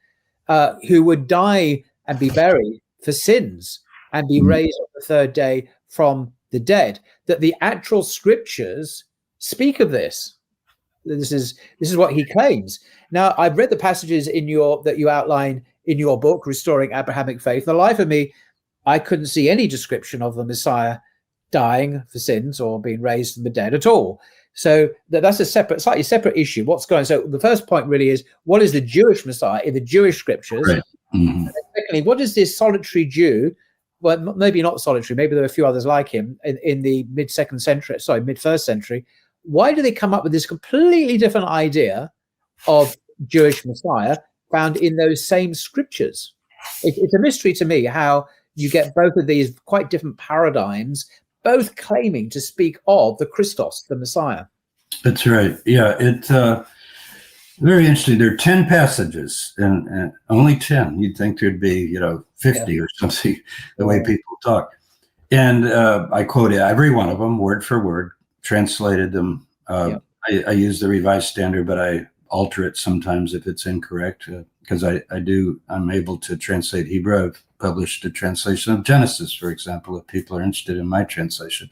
who would die and be buried for sins and be raised on the third day from the dead, that the actual scriptures speak of this. This is what he claims. Now, I've read the passages that you outline in your book, Restoring Abrahamic Faith. The life of me, I couldn't see any description of the Messiah dying for sins or being raised from the dead at all. So that's a slightly separate issue. What's going on? So the first point really is, what is the Jewish Messiah in the Jewish scriptures? Right. Mm-hmm. And secondly, what is this solitary Jew? Well, maybe not solitary. Maybe there are a few others like him in the mid-first century. Why do they come up with this completely different idea of Jewish Messiah found in those same scriptures? It's a mystery to me how you get both of these quite different paradigms, both claiming to speak of the Christos, the Messiah. That's right. Yeah, it's very interesting. There are 10 passages, and only 10. You'd think there'd be, 50 or something, the way people talk. And I quoted every one of them, word for word, translated them. I use the Revised Standard, but I alter it sometimes if it's incorrect, because I'm able to translate Hebrew. I've published a translation of Genesis, for example, if people are interested in my translation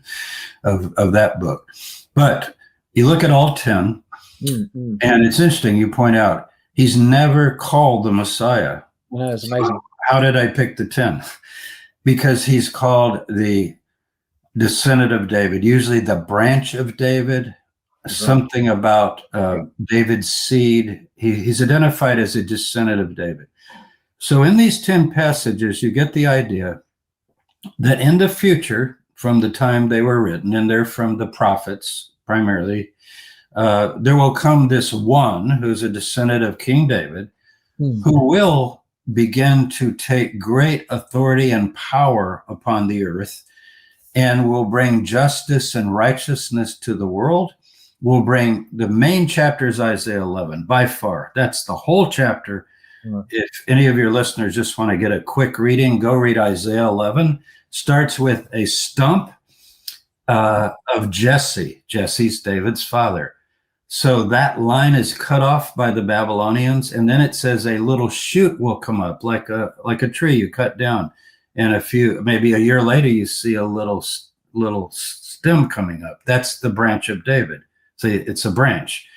of that book. But you look at all 10, and it's interesting, you point out, he's never called the Messiah. No, it's amazing. How did I pick the 10? Because he's called the descendant of David, usually the branch of David, something about David's seed. He's identified as a descendant of David. So in these 10 passages, you get the idea that in the future, from the time they were written, and they're from the prophets primarily, there will come this one who's a descendant of King David, who will begin to take great authority and power upon the earth, and will bring justice and righteousness to the world. Will bring the main chapter is Isaiah 11 by far. That's the whole chapter. If any of your listeners just want to get a quick reading, go read Isaiah 11. Starts with a stump of Jesse. Jesse's David's father. So that line is cut off by the Babylonians, and then it says a little shoot will come up like a tree you cut down, and maybe a year later you see a little stem coming up. That's the branch of David. So it's a branch.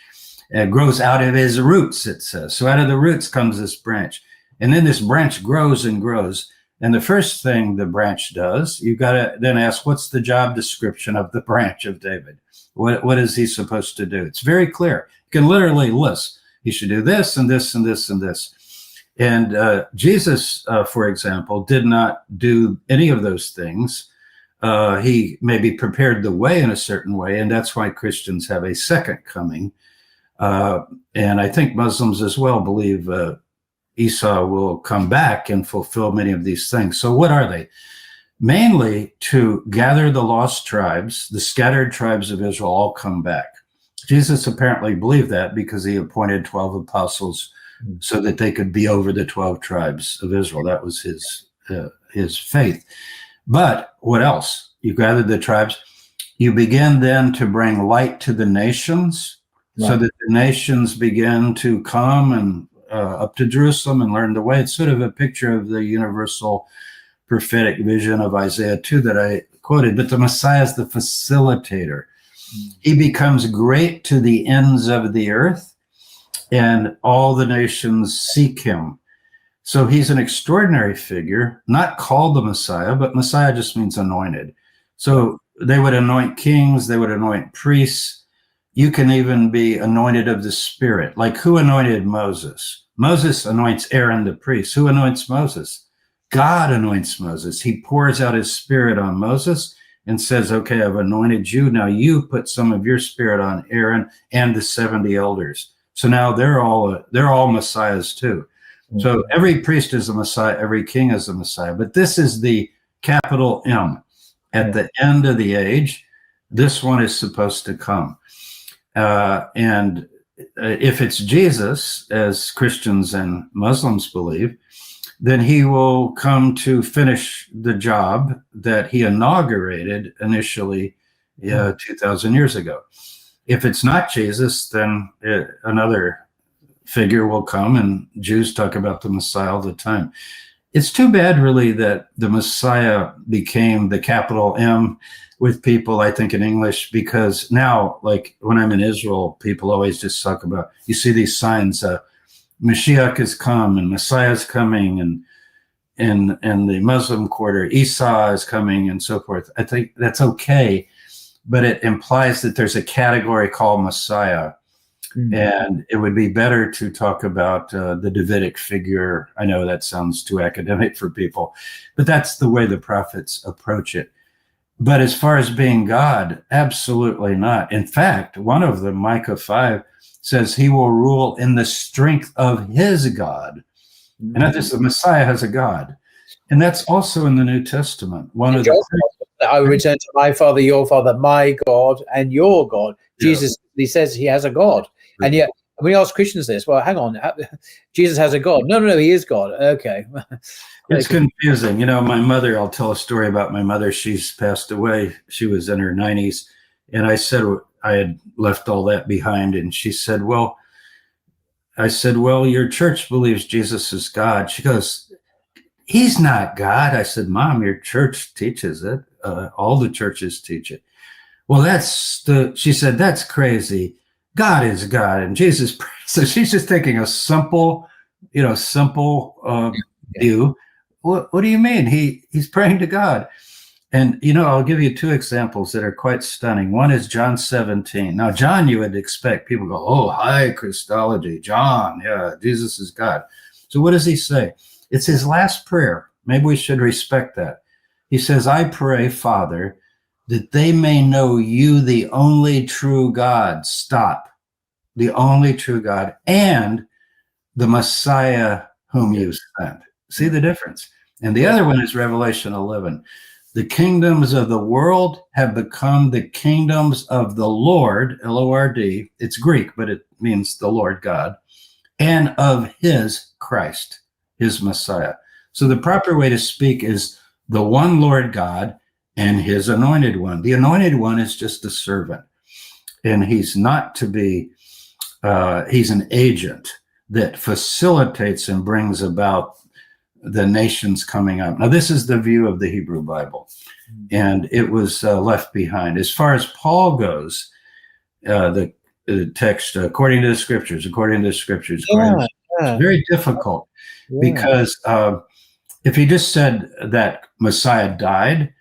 It grows out of his roots, it says. So out of the roots comes this branch, and then this branch grows and grows. And the first thing the branch does, you got to then ask, what's the job description of the branch of David? What is he supposed to do? It's very clear. You can literally list. He should do this and this and this and this. And Jesus, for example, did not do any of those things. He maybe prepared the way in a certain way, and that's why Christians have a second coming. And I think Muslims as well believe Isa will come back and fulfill many of these things. So what are they? Mainly to gather the lost tribes, the scattered tribes of Israel all come back. Jesus apparently believed that because he appointed 12 apostles so that they could be over the 12 tribes of Israel. That was his faith. But what else? You gathered the tribes. You begin then to bring light to the nations, Right. so that the nations begin to come and up to Jerusalem and learn the way. It's sort of a picture of the universal prophetic vision of Isaiah 2 that I quoted. But the Messiah is the facilitator. He becomes great to the ends of the earth, and all the nations seek him. So he's an extraordinary figure, not called the Messiah, but Messiah just means anointed. So they would anoint kings, they would anoint priests. You can even be anointed of the Spirit. Like, who anointed Moses? Moses anoints Aaron the priest. Who anoints Moses? God anoints Moses. He pours out his Spirit on Moses and says, okay, I've anointed you. Now you put some of your Spirit on Aaron and the 70 elders. So now they're all messiahs too. So every priest is a Messiah, every king is a Messiah. But this is the capital M. At the end of the age, this one is supposed to come. And if it's Jesus, as Christians and Muslims believe, then he will come to finish the job that he inaugurated initially 2,000 years ago. If it's not Jesus, then another figure will come, and Jews talk about the Messiah all the time. It's too bad, really, that the Messiah became the capital M with people, I think, in English, because now, like when I'm in Israel, people always just talk about, you see these signs, Mashiach has come and Messiah is coming, and the Muslim quarter, Isa is coming, and so forth. I think that's okay, but it implies that there's a category called Messiah. And it would be better to talk about the Davidic figure. I know that sounds too academic for people, but that's the way the prophets approach it. But as far as being God, absolutely not. In fact, one of them, Micah 5, says he will rule in the strength of his God. And not just the Messiah has a God. And that's also in the New Testament. One of the I will return to my Father, your Father, my God, and your God. Jesus, he says he has a God. And yet, when we ask Christians this, well, hang on, Jesus has a God. No, he is God. Okay. It's confusing. You know, my mother, I'll tell a story about my mother. She's passed away. She was in her 90s. And I said, I had left all that behind. And she said, well, your church believes Jesus is God. She goes, he's not God. I said, Mom, your church teaches it. All the churches teach it. Well, she said, that's crazy. God is God and Jesus. So she's just taking a simple view. What do you mean? He's praying to God. And, I'll give you two examples that are quite stunning. One is John 17. Now, John, you would expect people go, oh, hi, Christology. John, yeah, Jesus is God. So what does he say? It's his last prayer. Maybe we should respect that. He says, I pray, Father, that they may know you, the only true God. Stop. The only true God, and the Messiah whom you sent. See the difference? And the other one is Revelation 11. The kingdoms of the world have become the kingdoms of the Lord, L-O-R-D. It's Greek, but it means the Lord God, and of his Christ, his Messiah. So the proper way to speak is the one Lord God and his anointed one. The anointed one is just a servant, and he's not to be, he's an agent that facilitates and brings about the nations coming up. Now, this is the view of the Hebrew Bible, and it was left behind. As far as Paul goes, the text, according to the scriptures, it's very difficult because if he just said that Messiah died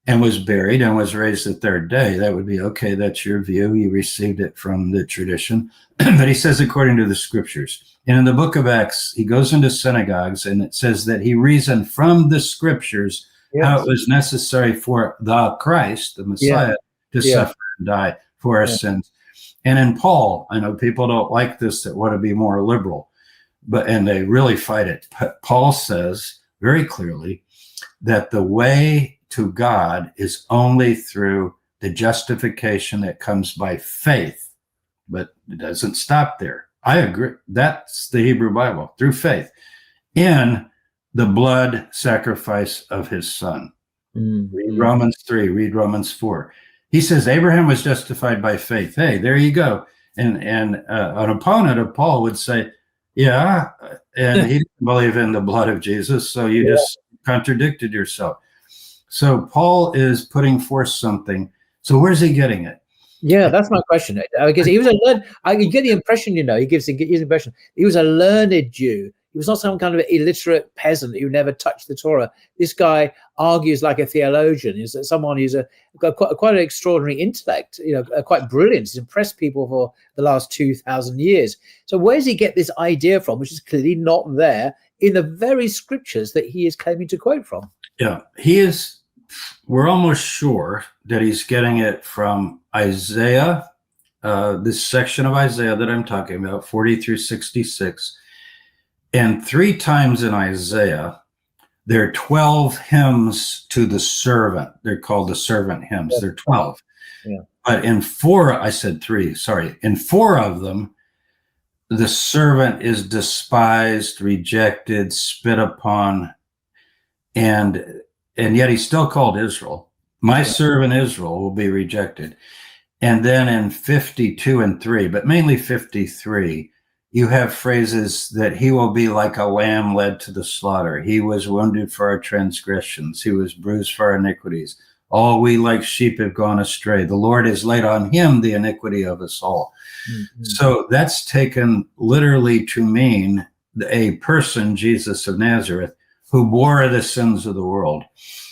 and was buried and was raised the third day, that would be okay. That's your view. You received it from the tradition. But he says, according to the scriptures. And in the book of Acts, he goes into synagogues and it says that he reasoned from the scriptures how it was necessary for the Christ, the Messiah, to suffer and die for our sins. And in Paul, I know people don't like this, that want to be more liberal, and they really fight it. But Paul says very clearly that the way to God is only through the justification that comes by faith But it doesn't stop there. I agree. That's the Hebrew Bible, through faith in the blood sacrifice of his son. Read Romans 3, read Romans 4. He says Abraham was justified by faith. Hey, there you go. And an opponent of Paul would say, yeah, and he didn't believe in the blood of Jesus, so you just contradicted yourself. So Paul is putting forth something. So where's he getting it? Yeah, that's my question. Because he was I get the impression, he gives the impression he was a learned Jew. He was not some kind of illiterate peasant who never touched the Torah. This guy argues like a theologian. He's someone who's got quite an extraordinary intellect, quite brilliant. He's impressed people for the last 2,000 years. So where does he get this idea from, which is clearly not there in the very scriptures that he is claiming to quote from? Yeah, we're almost sure that he's getting it from Isaiah, this section of Isaiah that I'm talking about, 40 through 66. And 3 times in Isaiah, there are 12 hymns to the servant. They're called the servant hymns. They're 12. Yeah. But in 4, I said 3, sorry. In 4 of them, the servant is despised, rejected, spit upon, and yet he's still called Israel. My servant Israel will be rejected. And then in 52 and 3, but mainly 53, you have phrases that he will be like a lamb led to the slaughter. He was wounded for our transgressions. He was bruised for our iniquities. All we like sheep have gone astray. The Lord has laid on him the iniquity of us all. Mm-hmm. So that's taken literally to mean a person, Jesus of Nazareth, who bore the sins of the world.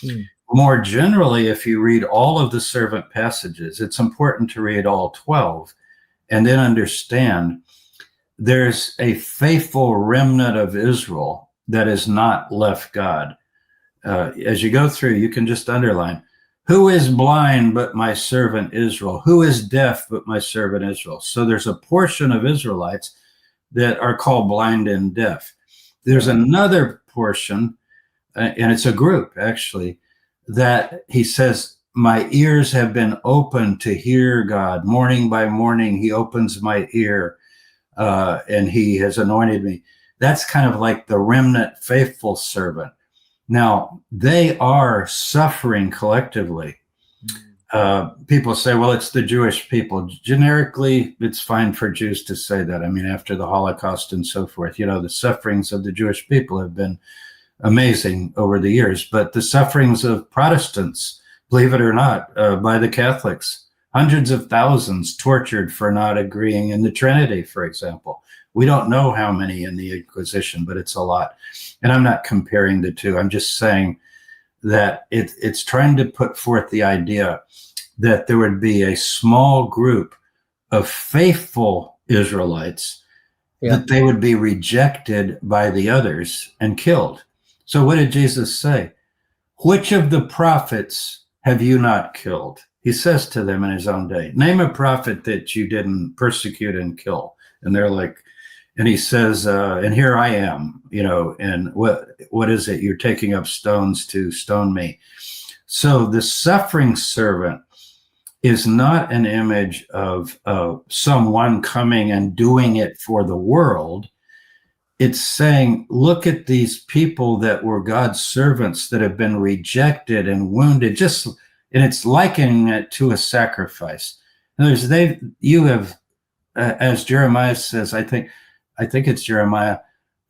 Mm. More generally, if you read all of the servant passages, it's important to read all 12 and then understand there's a faithful remnant of Israel that has not left God. As you go through, you can just underline, who is blind but my servant Israel? Who is deaf but my servant Israel? So there's a portion of Israelites that are called blind and deaf. There's another portion, and it's a group actually, that he says, my ears have been opened to hear God. Morning by morning, he opens my ear. And he has anointed me. That's kind of like the remnant faithful servant. Now, they are suffering collectively. People say, well, it's the Jewish people. Generically, it's fine for Jews to say that. I mean, after the Holocaust and so forth, the sufferings of the Jewish people have been amazing over the years. But the sufferings of Protestants, believe it or not, by the Catholics, hundreds of thousands tortured for not agreeing in the Trinity, for example. We don't know how many in the Inquisition, but it's a lot. And I'm not comparing the two. I'm just saying that it's trying to put forth the idea that there would be a small group of faithful Israelites, that they would be rejected by the others and killed. So what did Jesus say? Which of the prophets have you not killed? He says to them in his own day, name a prophet that you didn't persecute and kill. And they're like, and he says, and here I am, and what is it? You're taking up stones to stone me. So the suffering servant is not an image of someone coming and doing it for the world. It's saying, look at these people that were God's servants that have been rejected and wounded, and it's likening it to a sacrifice. In other words, you have, as Jeremiah says, I think it's Jeremiah,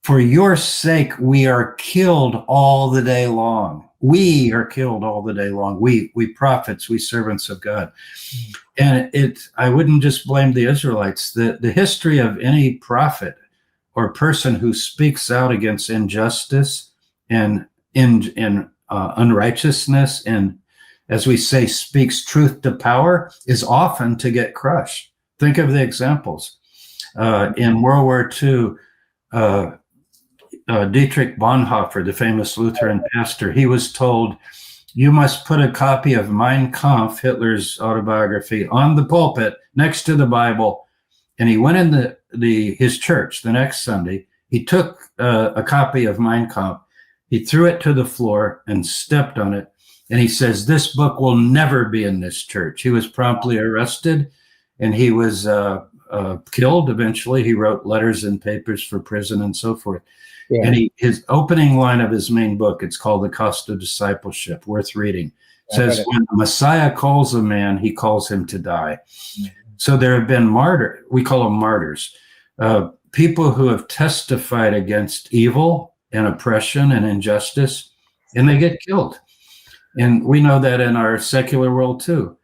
for your sake we are killed all the day long. We are killed all the day long. We prophets, we servants of God. And I wouldn't just blame the Israelites. The history of any prophet or person who speaks out against injustice and unrighteousness and, as we say, speaks truth to power, is often to get crushed. Think of the examples. In World War II, Dietrich Bonhoeffer, the famous Lutheran pastor, he was told, you must put a copy of Mein Kampf, Hitler's autobiography, on the pulpit next to the Bible. And he went in his church the next Sunday. He took a copy of Mein Kampf, he threw it to the floor and stepped on it. And he says, this book will never be in this church. He was promptly arrested, and he was killed eventually. He wrote letters and papers for prison and so forth. Yeah. And his opening line of his main book, it's called The Cost of Discipleship, worth reading, says, when the Messiah calls a man, he calls him to die. Mm-hmm. So there have been we call them martyrs, people who have testified against evil and oppression and injustice, and they get killed. And we know that in our secular world too.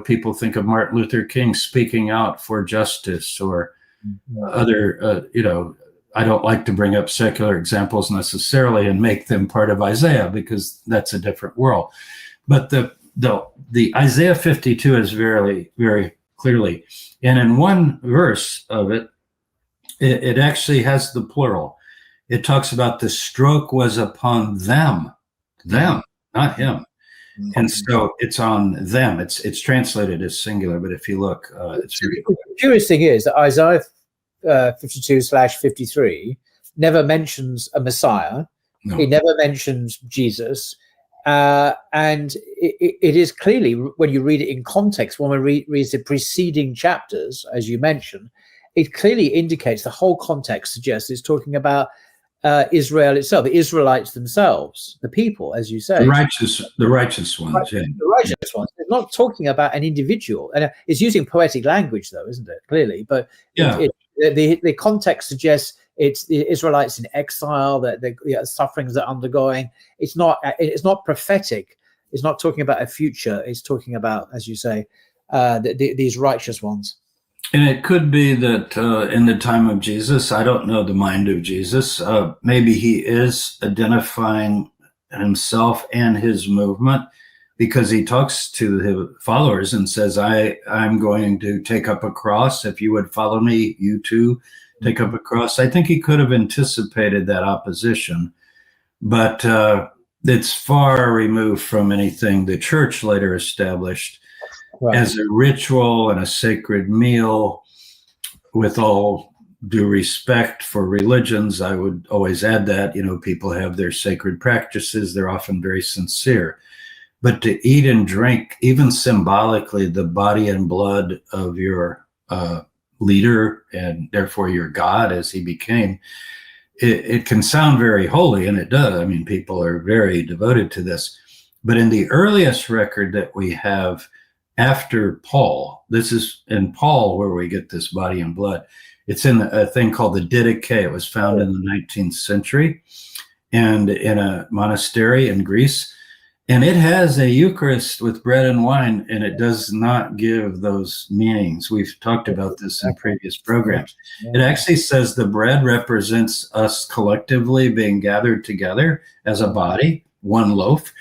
People think of Martin Luther King speaking out for justice, or other, I don't like to bring up secular examples necessarily and make them part of Isaiah, because that's a different world. But the Isaiah 52 is very, very clearly, and in one verse of it, it actually has the plural. It talks about the stroke was upon them, not him. And so it's on them. It's translated as singular, but if you look, it's very clear. The curious thing is that Isaiah 52/53 never mentions a Messiah. No. He never mentions Jesus. And it is clearly, when you read it in context, when one reads the preceding chapters, as you mentioned, it clearly indicates the whole context suggests it's talking about Israel itself, the Israelites themselves, the people, as you say. The righteous ones. Right, yeah. The righteous ones. It's not talking about an individual. And it's using poetic language, though, isn't it? Clearly. But the context suggests it's the Israelites in exile, that the sufferings they're undergoing. It's not prophetic. It's not talking about a future. It's talking about, as you say, these righteous ones. And it could be that in the time of Jesus, I don't know the mind of Jesus, maybe he is identifying himself and his movement, because he talks to his followers and says, I'm going to take up a cross. If you would follow me, you too take up a cross. I think he could have anticipated that opposition, but it's far removed from anything the church later established as a ritual and a sacred meal. With all due respect for religions, I would always add that, people have their sacred practices. They're often very sincere. But to eat and drink, even symbolically, the body and blood of your leader, and therefore your God as he became, it can sound very holy, and it does. I mean, people are very devoted to this. But in the earliest record that we have after Paul, this is in Paul where we get this body and blood. It's in a thing called the Didache. It was found in the 19th century and in a monastery in Greece. And it has a Eucharist with bread and wine, and it does not give those meanings. We've talked about this in previous programs. It actually says the bread represents us collectively being gathered together as a body, one loaf,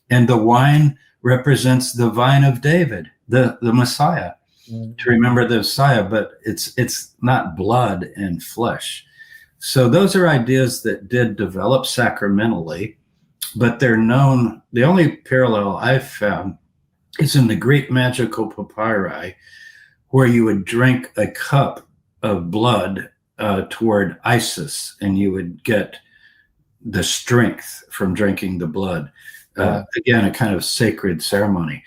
and the wine represents the vine of David, the Messiah, to remember the Messiah, but it's not blood and flesh. So those are ideas that did develop sacramentally, but they're known. The only parallel I've found is in the Greek magical papyri, where you would drink a cup of blood toward Isis, and you would get the strength from drinking the blood. Again, a kind of sacred ceremony.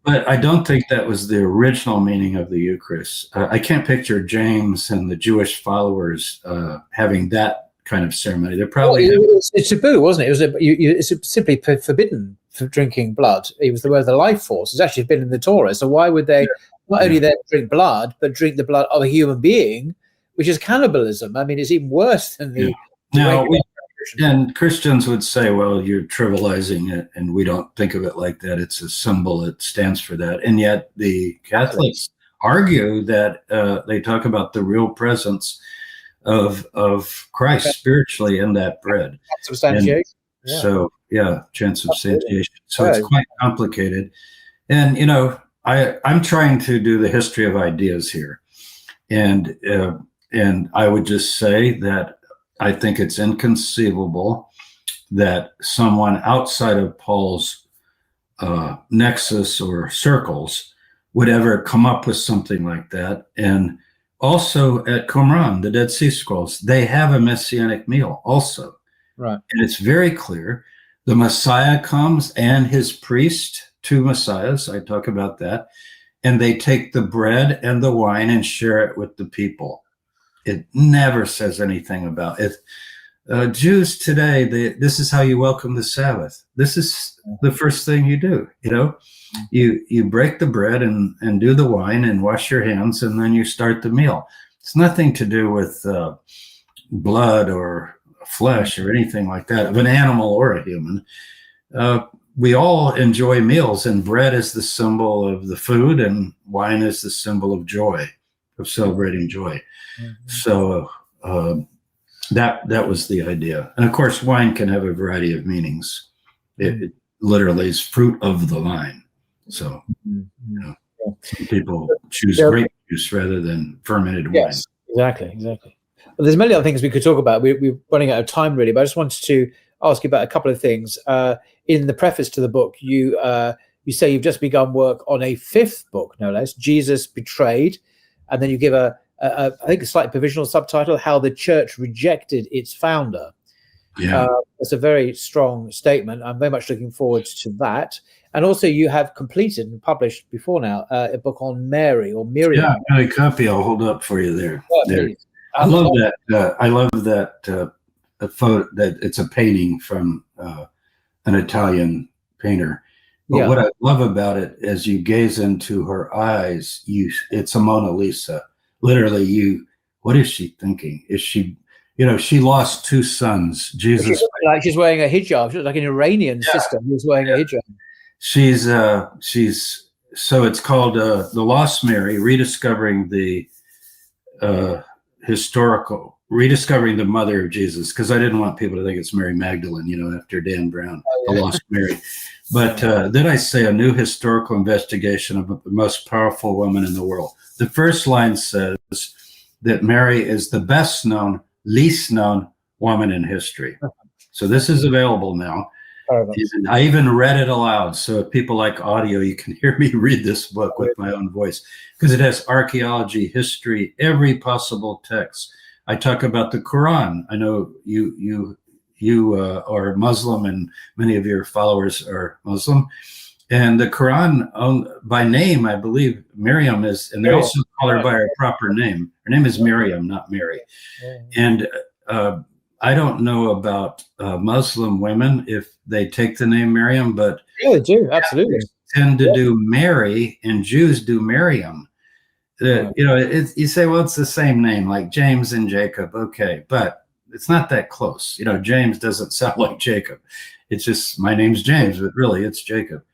But I don't think that was the original meaning of the Eucharist. I can't picture James and the Jewish followers having that kind of ceremony. They're probably it's taboo, wasn't it? It's simply forbidden for drinking blood. It was where the life force is actually been in the Torah. So why would they not only then drink blood, but drink the blood of a human being, which is cannibalism? I mean, it's even worse than the. Now, and Christians would say, well, you're trivializing it, and we don't think of it like that. It's a symbol. It stands for that. And yet the Catholics argue that they talk about the real presence of Christ spiritually in that bread. Transubstantiation. So, transubstantiation. So it's quite complicated. And, I'm trying to do the history of ideas here. And I would just say that I think it's inconceivable that someone outside of Paul's nexus or circles would ever come up with something like that. And also at Qumran, the Dead Sea Scrolls, they have a messianic meal also. Right. And it's very clear. The Messiah comes and his priest, two Messiahs, I talk about that. and they take the bread and the wine and share it with the people. It never says anything about it. Jews today, this is how you welcome the Sabbath. This is the first thing you do. You break the bread and do the wine and wash your hands, and then you start the meal. It's nothing to do with blood or flesh or anything like that of an animal or a human. We all enjoy meals, and bread is the symbol of the food, and wine is the symbol of joy, of celebrating joy. So that was the idea. And of course, wine can have a variety of meanings. It literally is fruit of the vine. So some people choose grape juice rather than fermented wine. Yes, exactly. Well, there's many other things we could talk about. We're running out of time, really, but I just wanted to ask you about a couple of things. In the preface to the book, you say you've just begun work on a 5th book, no less, Jesus Betrayed, and then you give I think a slightly provisional subtitle, How the Church Rejected Its Founder. Yeah. It's a very strong statement. I'm very much looking forward to that. And also you have completed and published before now a book on Mary or Miriam. Yeah, I got a copy I'll hold up for you there. Yeah, I love that. I love that photo, that it's a painting from an Italian painter. But what I love about it, as you gaze into her eyes, it's a Mona Lisa. Literally, what is she thinking? Is she, she lost 2 sons. Jesus, she's wearing a hijab. She looks like an Iranian sister who's wearing a hijab. She's so it's called The Lost Mary: Rediscovering the Rediscovering the Mother of Jesus, because I didn't want people to think it's Mary Magdalene, after Dan Brown, The Lost Mary. But then I say a new historical investigation of the most powerful woman in the world. The first line says that Mary is the best known, least known woman in history. So this is available now. And I even read it aloud. So if people like audio, you can hear me read this book with my own voice, because it has archaeology, history, every possible text. I talk about the Quran. I know you are Muslim, and many of your followers are Muslim. And the Quran, by name, I believe Miriam is, and they also call her by her proper name. Her name is Miriam, not Mary. And I don't know about Muslim women if they take the name Miriam, but yeah, they do, absolutely. Tend to do Mary, and Jews do Miriam. You say, well, it's the same name, like James and Jacob. Okay, but it's not that close. James doesn't sound like Jacob. It's just, my name's James, but really it's Jacob.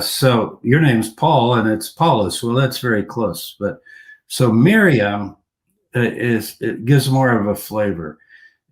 So your name's Paul, and it's Paulus. Well, that's very close. But so Miriam it gives more of a flavor,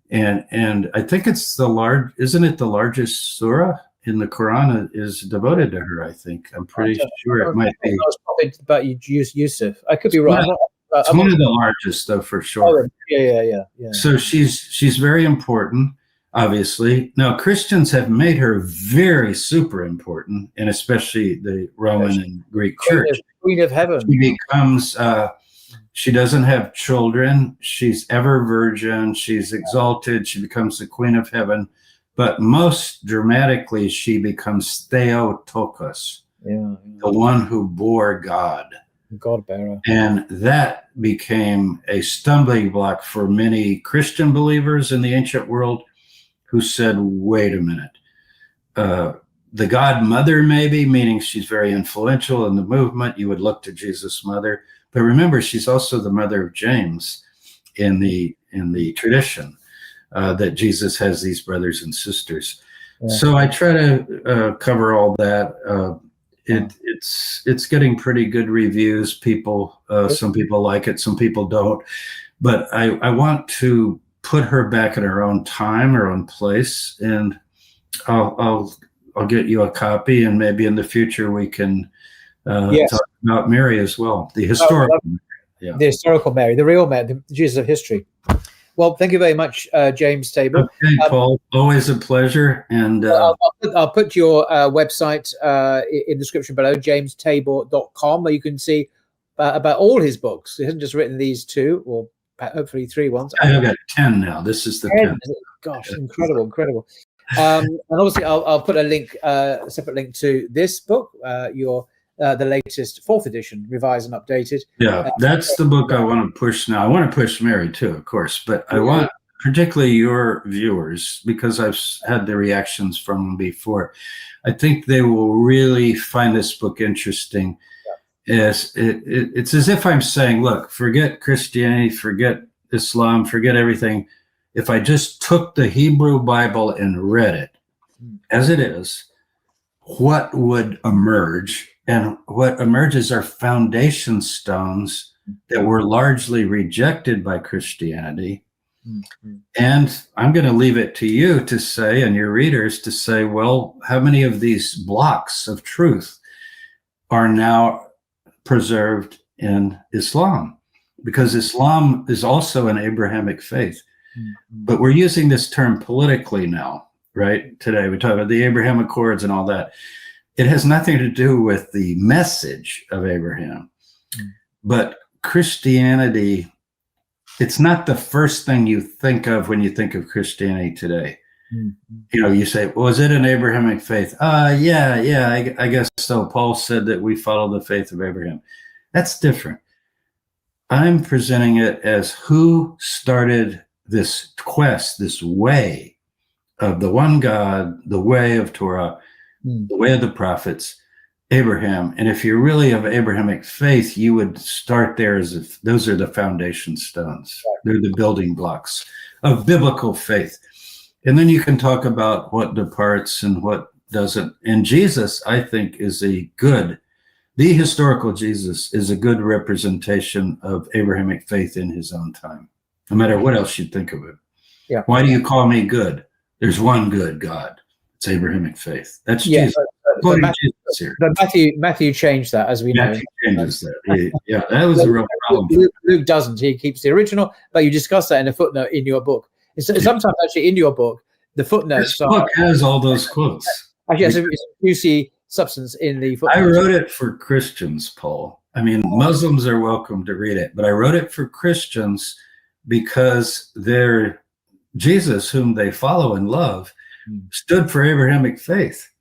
and I think it's isn't it the largest surah in the Quran is devoted to her? I think I'm pretty sure it might be. I was probably about Yusuf. I could be wrong. It's one of the largest, though, for sure. Yeah. So she's very important. Obviously, now Christians have made her very super important, and especially the Roman and Greek Church. Queen of Heaven. She becomes. She doesn't have children. She's ever virgin. She's exalted. She becomes the Queen of Heaven, but most dramatically, she becomes Theotokos, the one who bore God. God bearer. And that became a stumbling block for many Christian believers in the ancient world, who said, wait a minute, the God mother, maybe, meaning she's very influential in the movement. You would look to Jesus' mother. But remember, she's also the mother of James in the tradition, that Jesus has these brothers and sisters. Yeah. So I try to cover all that. It's getting pretty good reviews. Some people like it, some people don't. But I want to put her back in her own time, her own place, and I'll get you a copy, and maybe in the future we can talk about Mary as well, the historical Mary. The historical Mary, the real Mary, the Jesus of history. Well, thank you very much, James Tabor. Okay, Paul, always a pleasure. And I'll put your website in the description below, jamestabor.com, where you can see about all his books. He hasn't just written these 2, or hopefully 3 ones. I've got 10 now. This is the 10th. Gosh, incredible. And obviously, I'll put a link, a separate link to this book, your the latest 4th edition, revised and updated. Yeah, that's the book I want to push now. I want to push Mary too, of course, but I want particularly your viewers, because I've had the reactions from them before. I think they will really find this book interesting. As it's as if I'm saying, look, forget Christianity, forget Islam, forget everything. If I just took the Hebrew Bible and read it as it is, what would emerge? And what emerges are foundation stones that were largely rejected by Christianity. And I'm going to leave it to you to say, and your readers to say, well, how many of these blocks of truth are now preserved in Islam? Because Islam is also an Abrahamic faith. But we're using this term politically now, right? Today we talk about the Abraham Accords and all that. It has nothing to do with the message of Abraham. But Christianity, it's not the first thing you think of when you think of Christianity today. You know, you say, well, is it an Abrahamic faith? Yeah, I guess so. Paul said that we follow the faith of Abraham. That's different. I'm presenting it as who started this quest, this way of the one God, the way of Torah, the way of the prophets, Abraham. And if you're really of Abrahamic faith, you would start there as if those are the foundation stones. They're the building blocks of biblical faith. And then you can talk about what departs and what doesn't. And Jesus, I think, is the historical Jesus is a good representation of Abrahamic faith in his own time, no matter what else you think of it. Yeah. Why do you call me good? There's one good God. It's Abrahamic faith. That's Jesus. But Matthew changed that, as we know. Matthew changes that. Yeah, that was a real problem. Luke doesn't. He keeps the original, but you discuss that in a footnote in your book. Sometimes actually in your book, the footnotes. This book has all those quotes. Actually, it's a juicy substance in the footnotes. I wrote it for Christians, Paul. I mean, Muslims are welcome to read it, but I wrote it for Christians because Jesus, whom they follow and love, stood for Abrahamic faith.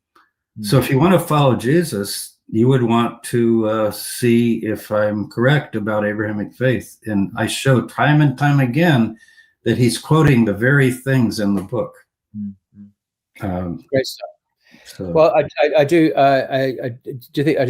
So if you want to follow Jesus, you would want to see if I'm correct about Abrahamic faith. And I show time and time again that he's quoting the very things in the book. Great stuff. So. Well, I do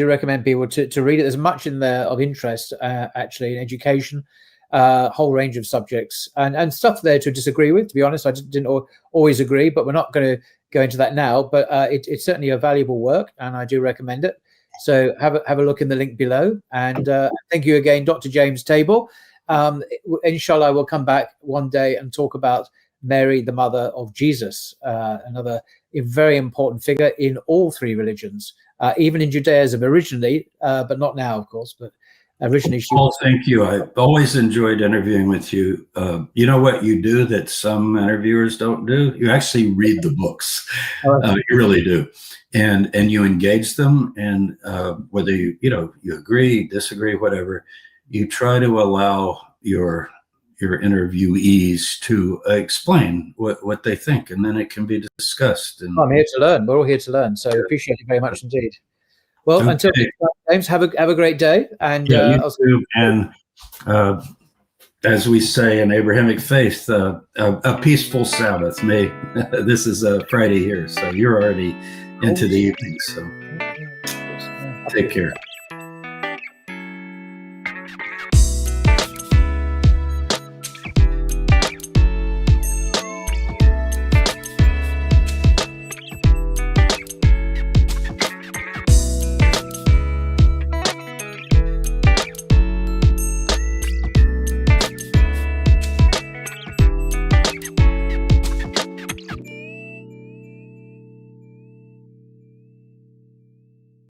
recommend people to read it. There's much in there of interest, actually, in education, whole range of subjects, and stuff there to disagree with. To be honest, I didn't always agree, but we're not going to go into that now. But it's certainly a valuable work, and I do recommend it. So have a look in the link below. And thank you again, Dr. James Table. Inshallah, we'll come back one day and talk about Mary, the mother of Jesus, another very important figure in all three religions, even in Judaism originally, but not now, of course. But originally, she was. Thank you. I've always enjoyed interviewing with you. You know what you do that some interviewers don't do? You actually read the books. You really do, and you engage them. And whether you agree, disagree, whatever, you try to allow your interviewees to explain what they think, and then it can be discussed. And I'm here to learn. We're all here to learn. So appreciate it very much indeed. Well, okay. Until next time, James, have a great day. And you too. And as we say in Abrahamic faith, a peaceful Sabbath. This is a Friday here, so you're already into the evening. So take care.